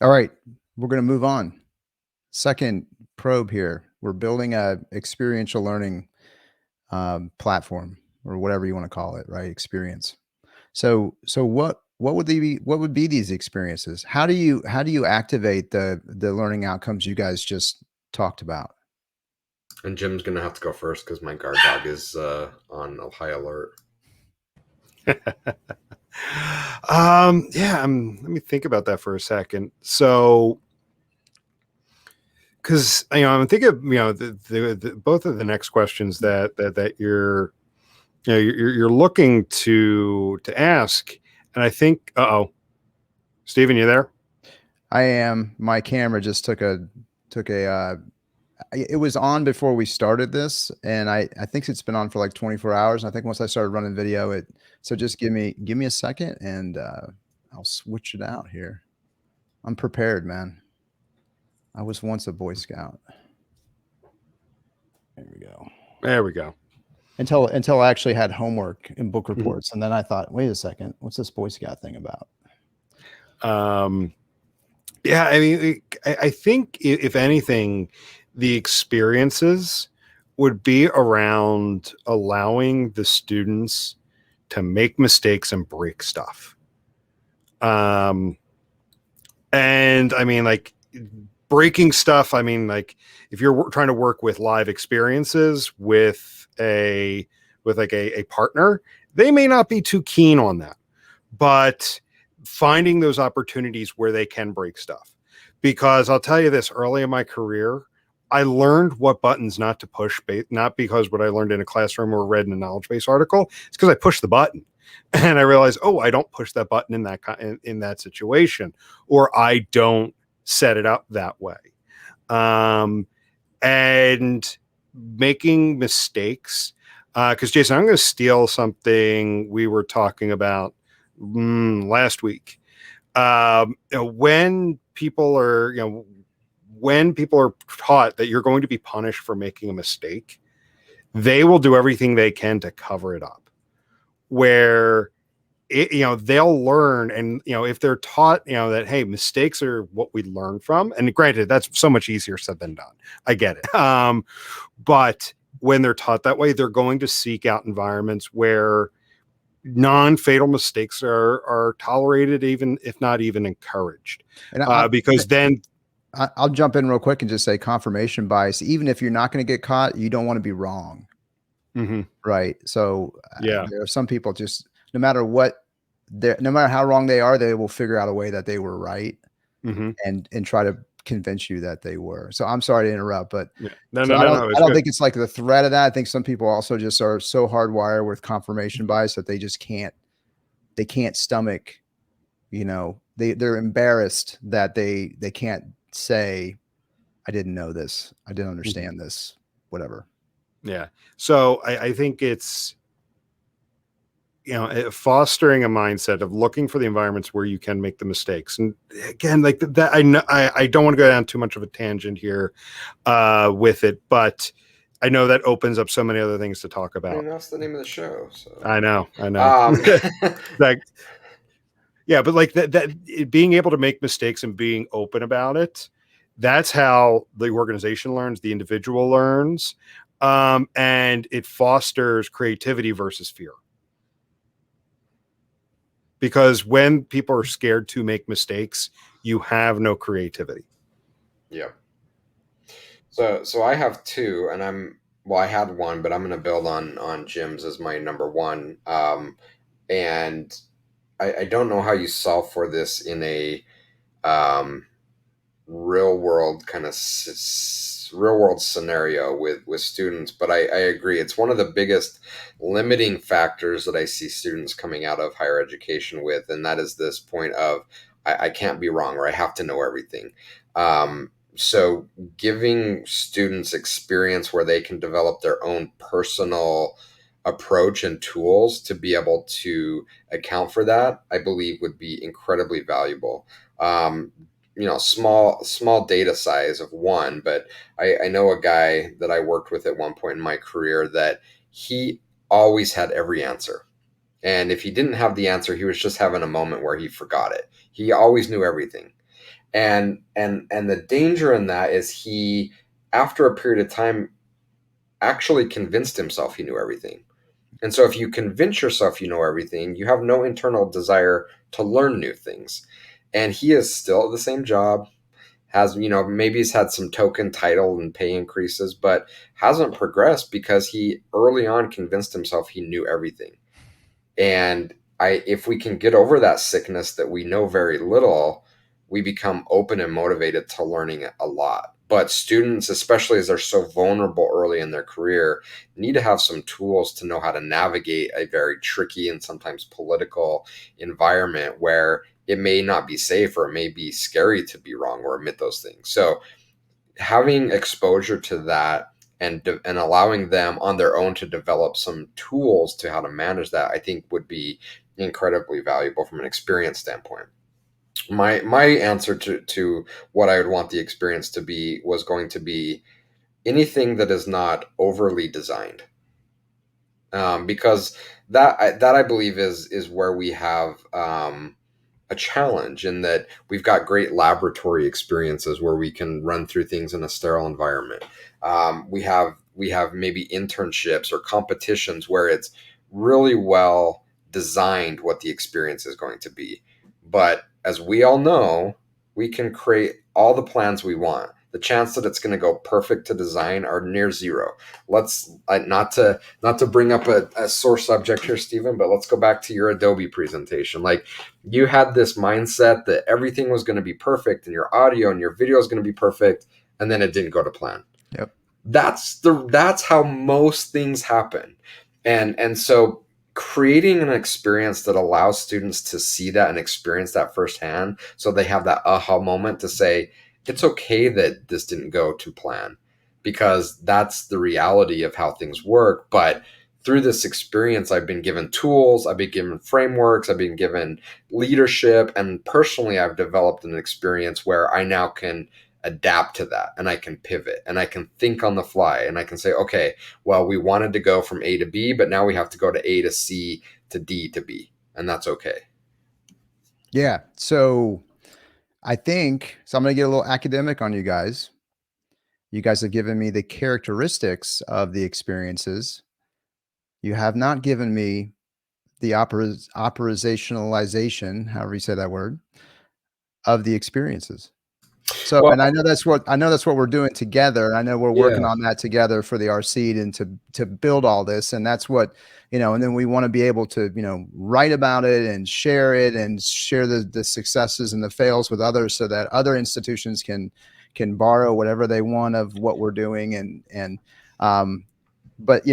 All right, we're going to move on. Second probe here. We're building a experiential learning platform, or whatever you want to call it, right? Experience. So what what would they be? What would be these experiences? How do you activate the learning outcomes you guys just talked about? And Jim's gonna have to go first because my guard dog is on a high alert. Yeah, let me think about that for a second. So, because I'm thinking of the both of the next questions that you're you're looking to ask, and I think, Stephen, you there? I am. My camera just took a it was on before we started this, and I think it's been on for like 24 hours. And I think once I started running video, so just give me a second, and I'll switch it out here. I'm prepared, man. I was once a Boy Scout. There we go. There we go. Until I actually had homework and book reports, and then I thought, wait a second, what's this Boy Scout thing about? Yeah, I mean, I think if anything, the experiences would be around allowing the students to make mistakes and break stuff. And I mean, like, breaking stuff, I mean, like, if you're trying to work with live experiences with a partner, they may not be too keen on that, but finding those opportunities where they can break stuff. Because I'll tell you this, early in my career, I learned what buttons not to push, not because what I learned in a classroom or read in a knowledge base article. It's because I pushed the button, and I realized, oh, I don't push that button in that situation, or I don't set it up that way. And making mistakes, because Jason, I'm going to steal something we were talking about last week. When people are taught that you're going to be punished for making a mistake, they will do everything they can to cover it up. Where they'll learn, and if they're taught that, hey, mistakes are what we learn from, and granted, that's so much easier said than done. I get it. But when they're taught that way, they're going to seek out environments where non-fatal mistakes are tolerated, even if not even encouraged. And because then I'll jump in real quick and just say confirmation bias. Even if you're not going to get caught, you don't want to be wrong. Mm-hmm. Right. So yeah, there are some people just, no matter how wrong they are, they will figure out a way that they were right, mm-hmm. and try to convince you that they were. So I'm sorry to interrupt, but no. I don't think it's like the threat of that. I think some people also just are so hardwired with confirmation bias that they just can't stomach, they're embarrassed that they can't say, I didn't know this, I didn't understand this, whatever. Yeah. So I think it's, fostering a mindset of looking for the environments where you can make the mistakes. And again, like that, I don't want to go down too much of a tangent here with it, but I know that opens up so many other things to talk about. I mean, that's the name of the show. So. I know. Like, yeah, but like that being able to make mistakes and being open about it, that's how the organization learns, the individual learns, and it fosters creativity versus fear. Because when people are scared to make mistakes, you have no creativity. Yeah. So I have two, and I had one, but I'm going to build on Jim's as my number one. And I don't know how you solve for this in a real world kind of real world scenario with students, but I agree it's one of the biggest limiting factors that I see students coming out of higher education with, and that is this point of I can't be wrong, or I have to know everything. So giving students experience where they can develop their own personal approach and tools to be able to account for that, I believe would be incredibly valuable. Small data size of one, but I know a guy that I worked with at one point in my career that he always had every answer. And if he didn't have the answer, he was just having a moment where he forgot it. He always knew everything. And the danger in that is he, after a period of time, actually convinced himself he knew everything. And so if you convince yourself you know everything, you have no internal desire to learn new things. And he is still at the same job, has, maybe he's had some token title and pay increases, but hasn't progressed because he early on convinced himself he knew everything. And if we can get over that sickness that we know very little, we become open and motivated to learning a lot. But students, especially as they're so vulnerable early in their career, need to have some tools to know how to navigate a very tricky and sometimes political environment where it may not be safe or it may be scary to be wrong or admit those things. So having exposure to that and allowing them on their own to develop some tools to how to manage that, I think would be incredibly valuable from an experience standpoint. My answer to what I would want the experience to be was going to be anything that is not overly designed, because that I believe is where we have a challenge, in that we've got great laboratory experiences where we can run through things in a sterile environment. We have maybe internships or competitions where it's really well designed what the experience is going to be. But as we all know, we can create all the plans we want. The chance that it's going to go perfect to design are near zero. Let's not to bring up a sore subject here, Stephen, but let's go back to your Adobe presentation. Like, you had this mindset that everything was going to be perfect and your audio and your video is going to be perfect, and then it didn't go to plan. Yep. That's how most things happen. And so creating an experience that allows students to see that and experience that firsthand, so they have that aha moment to say, it's okay that this didn't go to plan, because that's the reality of how things work. But through this experience, I've been given tools, I've been given frameworks, I've been given leadership, and personally, I've developed an experience where I now can adapt to that, and I can pivot, and I can think on the fly, and I can say, okay, well, we wanted to go from A to B, but now we have to go to A to C to D to B, and that's okay. Yeah. So I think, so I'm going to get a little academic on you guys. You guys have given me the characteristics of the experiences. You have not given me the operationalization, however you say that word, of the experiences. So, Well, and I know that's what we're doing together. And I know we're working yeah. on that together for the RC and to build all this. And that's what, and then we want to be able to, write about it and share the successes and the fails with others, so that other institutions can borrow whatever they want of what we're doing. But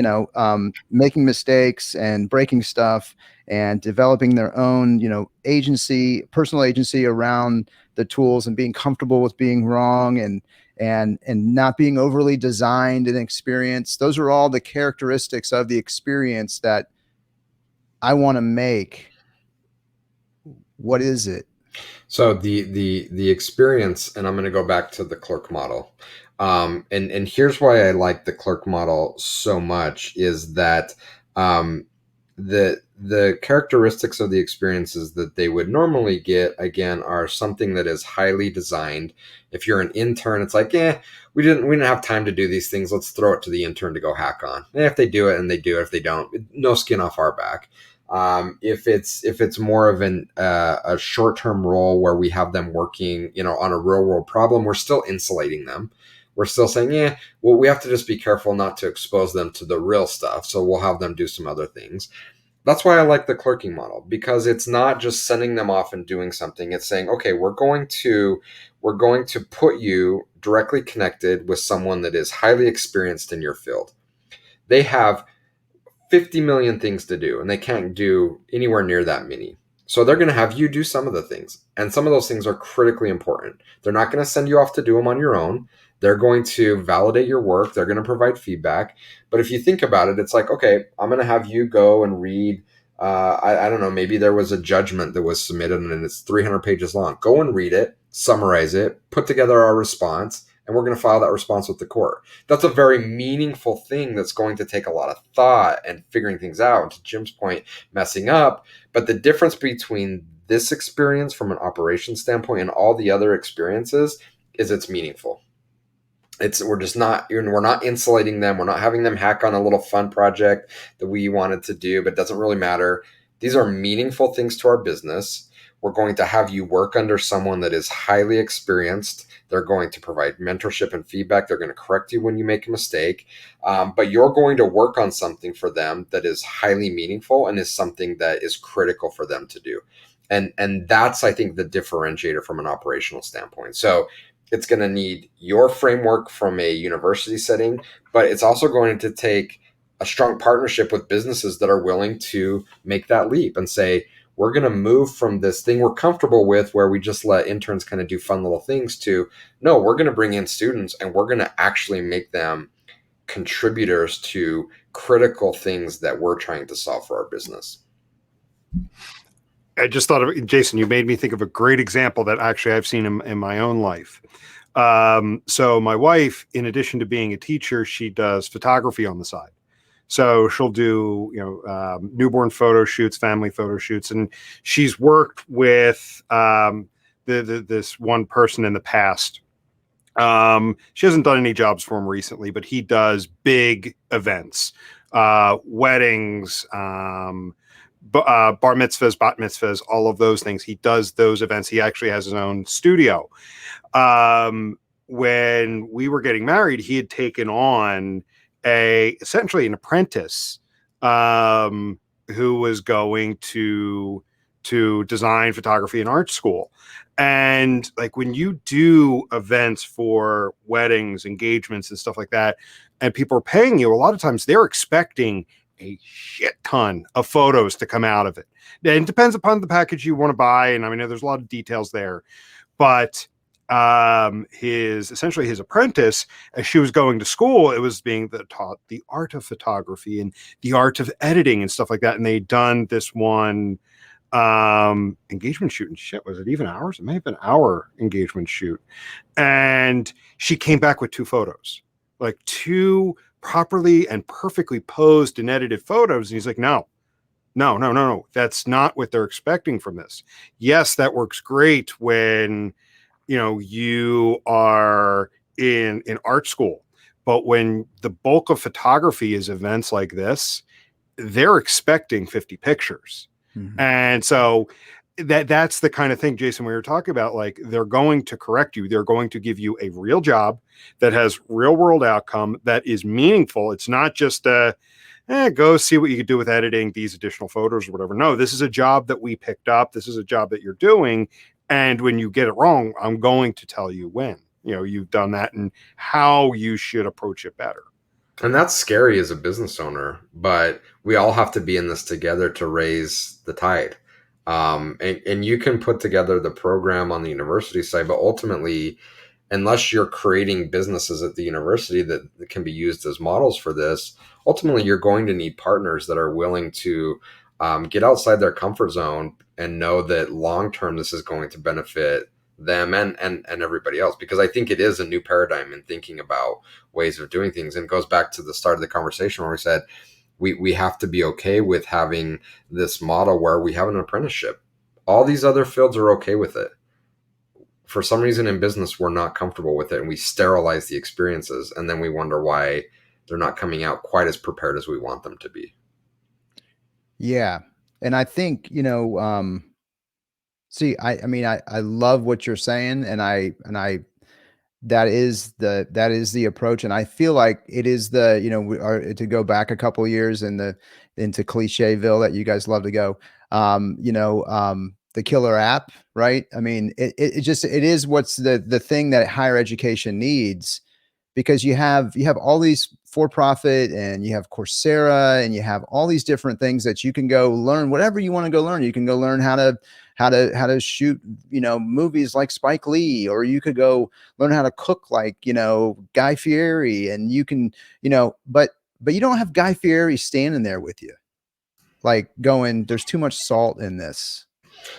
making mistakes and breaking stuff and developing their own, personal agency around the tools, and being comfortable with being wrong, and not being overly designed and experienced. Those are all the characteristics of the experience that I want to make. What is it? So the experience, and I'm going to go back to the clerk model. And here's why I like the clerk model so much, is that the characteristics of the experiences that they would normally get, again, are something that is highly designed. If you're an intern, it's like, we didn't have time to do these things, let's throw it to the intern to go hack on. If they do it, and they do it. If they don't, no skin off our back. If it's more of a short-term role where we have them working, on a real-world problem, we're still insulating them. We're still saying, well, we have to just be careful not to expose them to the real stuff. So we'll have them do some other things. That's why I like the clerking model, because it's not just sending them off and doing something. It's saying, okay, we're going to put you directly connected with someone that is highly experienced in your field. They have 50 million things to do, and they can't do anywhere near that many. So they're going to have you do some of the things, and some of those things are critically important. They're not going to send you off to do them on your own. They're going to validate your work. They're going to provide feedback. But if you think about it, it's like, okay, I'm going to have you go and read, I don't know, maybe there was a judgment that was submitted and it's 300 pages long. Go and read it, summarize it, put together our response, and we're going to file that response with the court. That's a very meaningful thing that's going to take a lot of thought and figuring things out. To Jim's point, messing up. But the difference between this experience from an operations standpoint and all the other experiences is it's meaningful. we're just not, we're not insulating them. We're not having them hack on a little fun project that we wanted to do, but it doesn't really matter. These are meaningful things to our business. We're going to have you work under someone that is highly experienced. They're going to provide mentorship and feedback. They're going to correct you when you make a mistake. But you're going to work on something for them that is highly meaningful and is something that is critical for them to do. And that's, I think, the differentiator from an operational standpoint. So it's going to need your framework from a university setting, but it's also going to take a strong partnership with businesses that are willing to make that leap and say, we're going to move from this thing we're comfortable with where we just let interns kind of do fun little things to, no, we're going to bring in students and we're going to actually make them contributors to critical things that we're trying to solve for our business. I just thought of, Jason, you made me think of a great example that actually I've seen in my own life. So my wife, in addition to being a teacher, she does photography on the side. So she'll do, newborn photo shoots, family photo shoots, and she's worked with this one person in the past. She hasn't done any jobs for him recently, but he does big events, weddings, bar mitzvahs, bat mitzvahs, all of those things. He does those events. He actually has his own studio. When we were getting married, he had taken on essentially an apprentice who was going to design photography and art school. And like when you do events for weddings, engagements and stuff like that, and people are paying you, a lot of times they're expecting a shit ton of photos to come out of it. And it depends upon the package you want to buy. And I mean, there's a lot of details there, but essentially his apprentice, as she was going to school, it was being taught the art of photography and the art of editing and stuff like that. And they'd done this one engagement shoot, and shit, was it even hours? It may have been hour engagement shoot. And she came back with 2 photos, like 2 properly and perfectly posed and edited photos. And he's like, no, that's not what they're expecting from this. Yes, that works great when you are in art school, but when the bulk of photography is events like this, they're expecting 50 pictures. Mm-hmm. And so that's the kind of thing, Jason, we were talking about, like they're going to correct you. They're going to give you a real job that has real world outcome that is meaningful. It's not just go see what you could do with editing these additional photos or whatever. No, this is a job that we picked up. This is a job that you're doing. And when you get it wrong, I'm going to tell you when, you've done that and how you should approach it better. And that's scary as a business owner, but we all have to be in this together to raise the tide. And you can put together the program on the university side, but ultimately, unless you're creating businesses at the university that can be used as models for this, ultimately you're going to need partners that are willing to get outside their comfort zone and know that long-term this is going to benefit them and everybody else. Because I think it is a new paradigm in thinking about ways of doing things. And it goes back to the start of the conversation where we said, we have to be okay with having this model where we have an apprenticeship. All these other fields are okay with it. For some reason in business, we're not comfortable with it and we sterilize the experiences. And then we wonder why they're not coming out quite as prepared as we want them to be. Yeah. And I think, I love what you're saying. And that is the approach. And I feel like it is to go back a couple of years into Clichéville that you guys love to go, the killer app, right? I mean, it is what's the thing that higher education needs, because you have all these for-profit and you have Coursera and you have all these different things that you can go learn whatever you want to go learn. You can go learn how to shoot, movies like Spike Lee, or you could go learn how to cook like, Guy Fieri, and you can, but you don't have Guy Fieri standing there with you, like going, there's too much salt in this.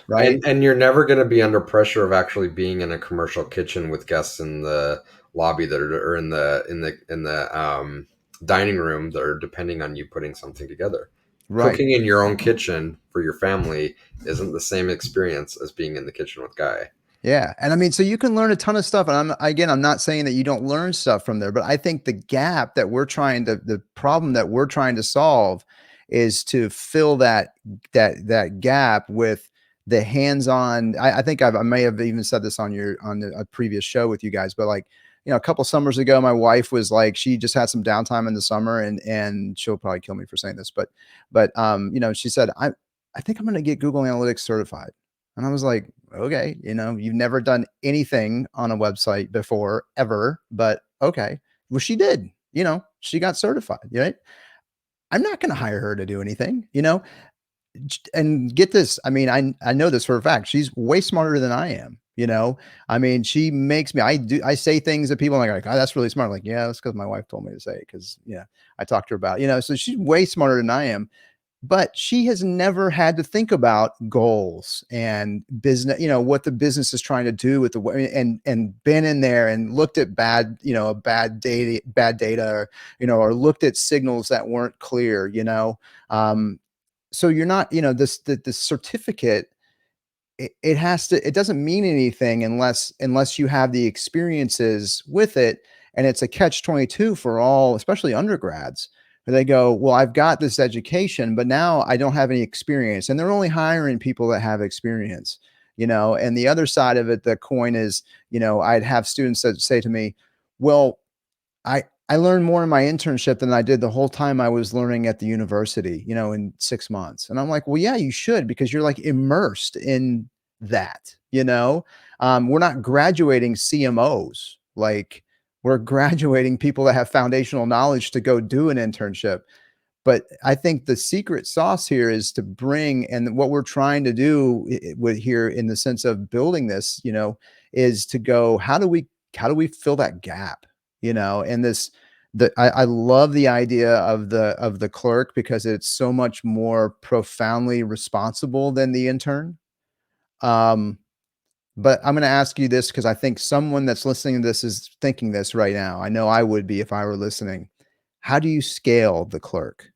Right. And you're never going to be under pressure of actually being in a commercial kitchen with guests in the lobby that are in the dining room that are depending on you putting something together. Right. Cooking in your own kitchen for your family isn't the same experience as being in the kitchen with Guy. Yeah. And I mean, so you can learn a ton of stuff. And I'm not saying that you don't learn stuff from there, but I think the gap that the problem that we're trying to solve is to fill that gap with the hands-on. I think I may have even said this on a previous show with you guys, but like, a couple summers ago, my wife was like, she just had some downtime in the summer, and she'll probably kill me for saying this, but she said, I think I'm going to get Google Analytics certified. And I was like, okay, you've never done anything on a website before, ever, but okay. Well, she did, she got certified, right? I'm not going to hire her to do anything, and get this. I mean, I know this for a fact. She's way smarter than I am, I mean, she makes me, I say things that people are like, oh, that's really smart. I'm like, yeah, that's because my wife told me to say it. Cause I talked to her about, so she's way smarter than I am. But she has never had to think about goals and business, what the business is trying to do with the way, and been in there and looked at bad data, or looked at signals that weren't clear, so you're not, the certificate, it doesn't mean anything unless you have the experiences with it. And it's a catch-22 for all, especially undergrads, where they go, well, I've got this education, but now I don't have any experience. And they're only hiring people that have experience, and the other side of it, the coin is, I'd have students that say to me, well, I learned more in my internship than I did the whole time I was learning at the university, in 6 months. And I'm like, well, yeah, you should, because you're like immersed in that, we're not graduating CMOs. Like, we're graduating people that have foundational knowledge to go do an internship. But I think the secret sauce here is to bring, and what we're trying to do with here in the sense of building this, is to go, how do we fill that gap? And I love the idea of the clerk, because it's so much more profoundly responsible than the intern. But I'm going to ask you this, because I think someone that's listening to this is thinking this right now. I know I would be if I were listening. How do you scale the clerk?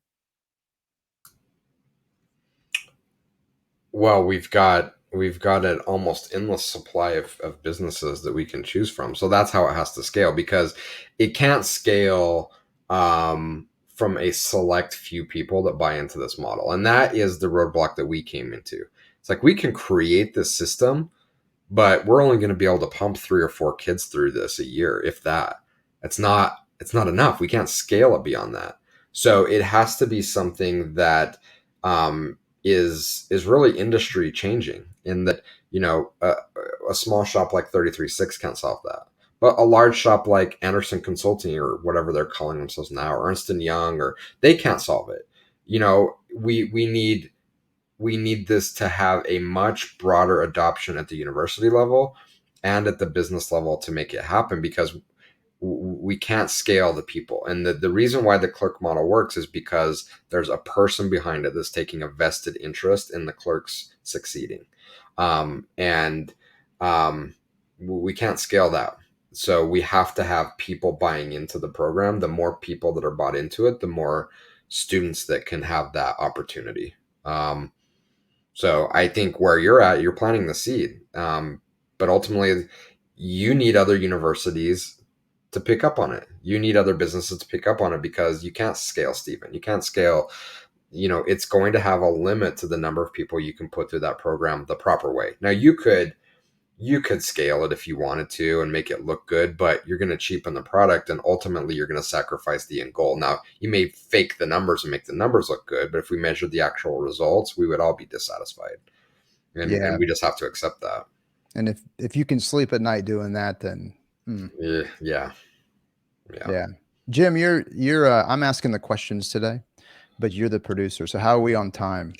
Well, we've got an almost endless supply of businesses that we can choose from. So that's how it has to scale, because it can't scale from a select few people that buy into this model. And that is the roadblock that we came into. It's like, we can create this system, but we're only going to be able to pump 3 or 4 kids through this a year, if that. It's not enough. We can't scale it beyond that. So it has to be something that is really industry changing, in that, a small shop like 33.6 can't solve that. But a large shop like Anderson Consulting, or whatever they're calling themselves now, or Ernst & Young, or they can't solve it. We need this to have a much broader adoption at the university level and at the business level to make it happen, because we can't scale the people. And the reason why the clerk model works is because there's a person behind it that's taking a vested interest in the clerks succeeding. We can't scale that. So we have to have people buying into the program. The more people that are bought into it, the more students that can have that opportunity. So I think where you're at, you're planting the seed. But ultimately, you need other universities to pick up on it. You need other businesses to pick up on it, because you can't scale, Stephen. You can't scale. It's going to have a limit to the number of people you can put through that program the proper way. Now, you could scale it if you wanted to and make it look good, but you're going to cheapen the product, and ultimately you're going to sacrifice the end goal. Now, you may fake the numbers and make the numbers look good, but if we measured the actual results, we would all be dissatisfied. And we just have to accept that. And if you can sleep at night doing that, then yeah. Jim, you're I'm asking the questions today, but you're the producer. So how are we on time?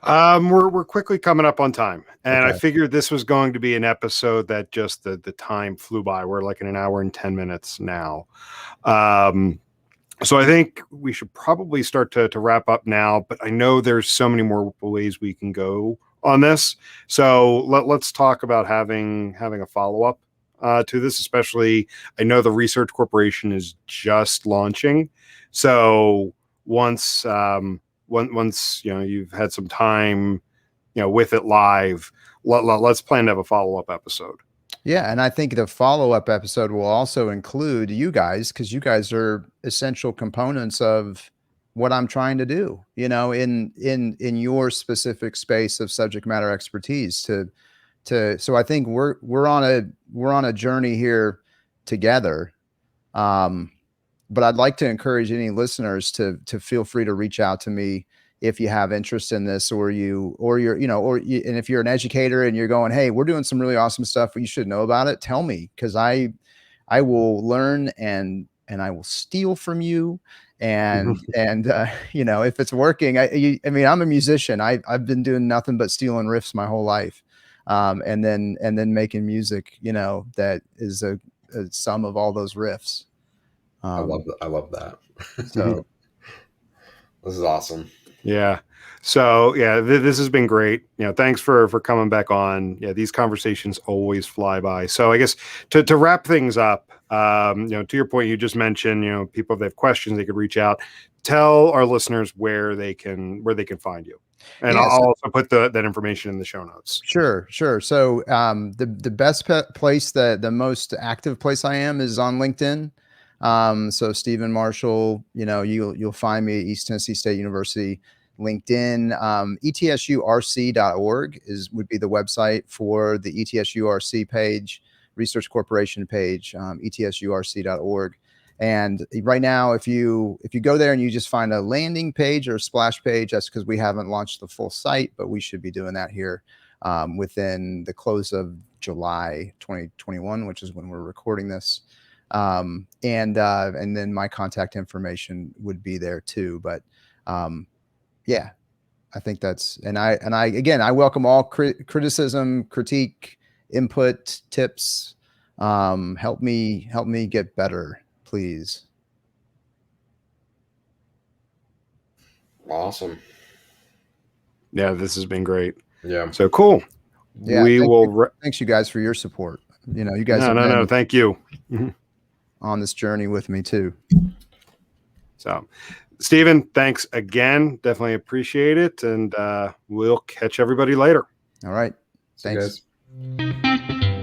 We're quickly coming up on time, and Okay. I figured this was going to be an episode that just the time flew by. We're like in an hour and 10 minutes now. So I think we should probably start to wrap up now, but I know there's so many more ways we can go on this. So let's talk about having a follow-up to this, especially I know the Research Corporation is just launching. So once you've had some time with it live, let's plan to have a follow-up episode. Yeah, and I think the follow-up episode will also include you guys, because you guys are essential components of what I'm trying to do, in your specific space of subject matter expertise. So I think we're on a journey here together. But I'd like to encourage any listeners to feel free to reach out to me if you have interest in this, and if you're an educator and you're going, hey, we're doing some really awesome stuff, but you should know about it. Tell me, because I will learn and I will steal from you. And if it's working, I mean, I'm a musician. I've been doing nothing but stealing riffs my whole life, and then making music, that is a sum of all those riffs. I love that. So this is awesome. Yeah. So yeah, this has been great. Thanks for coming back on. Yeah, these conversations always fly by. So I guess to wrap things up, to your point, you just mentioned, people, if they have questions, they could reach out. Tell our listeners where they can find you. And I'll also put that information in the show notes. Sure. So the best place, the most active place I am is on LinkedIn. So Stephen Marshall, you'll find me at East Tennessee State University LinkedIn. ETSURC.org would be the website for the ETSURC page, Research Corporation page, ETSURC.org. And right now, if you go there and you just find a landing page or a splash page, that's because we haven't launched the full site, but we should be doing that here within the close of July 2021, which is when we're recording this. And then my contact information would be there too. But yeah, I think that's, and I welcome all criticism, critique, input, tips. Help me get better, please. Awesome. Yeah, this has been great. Yeah. So cool. Yeah, thanks you guys for your support. You guys no, thank you. On this journey with me too. So Stephen, thanks again. Definitely appreciate it. And we'll catch everybody later. All right. Thanks. See you guys.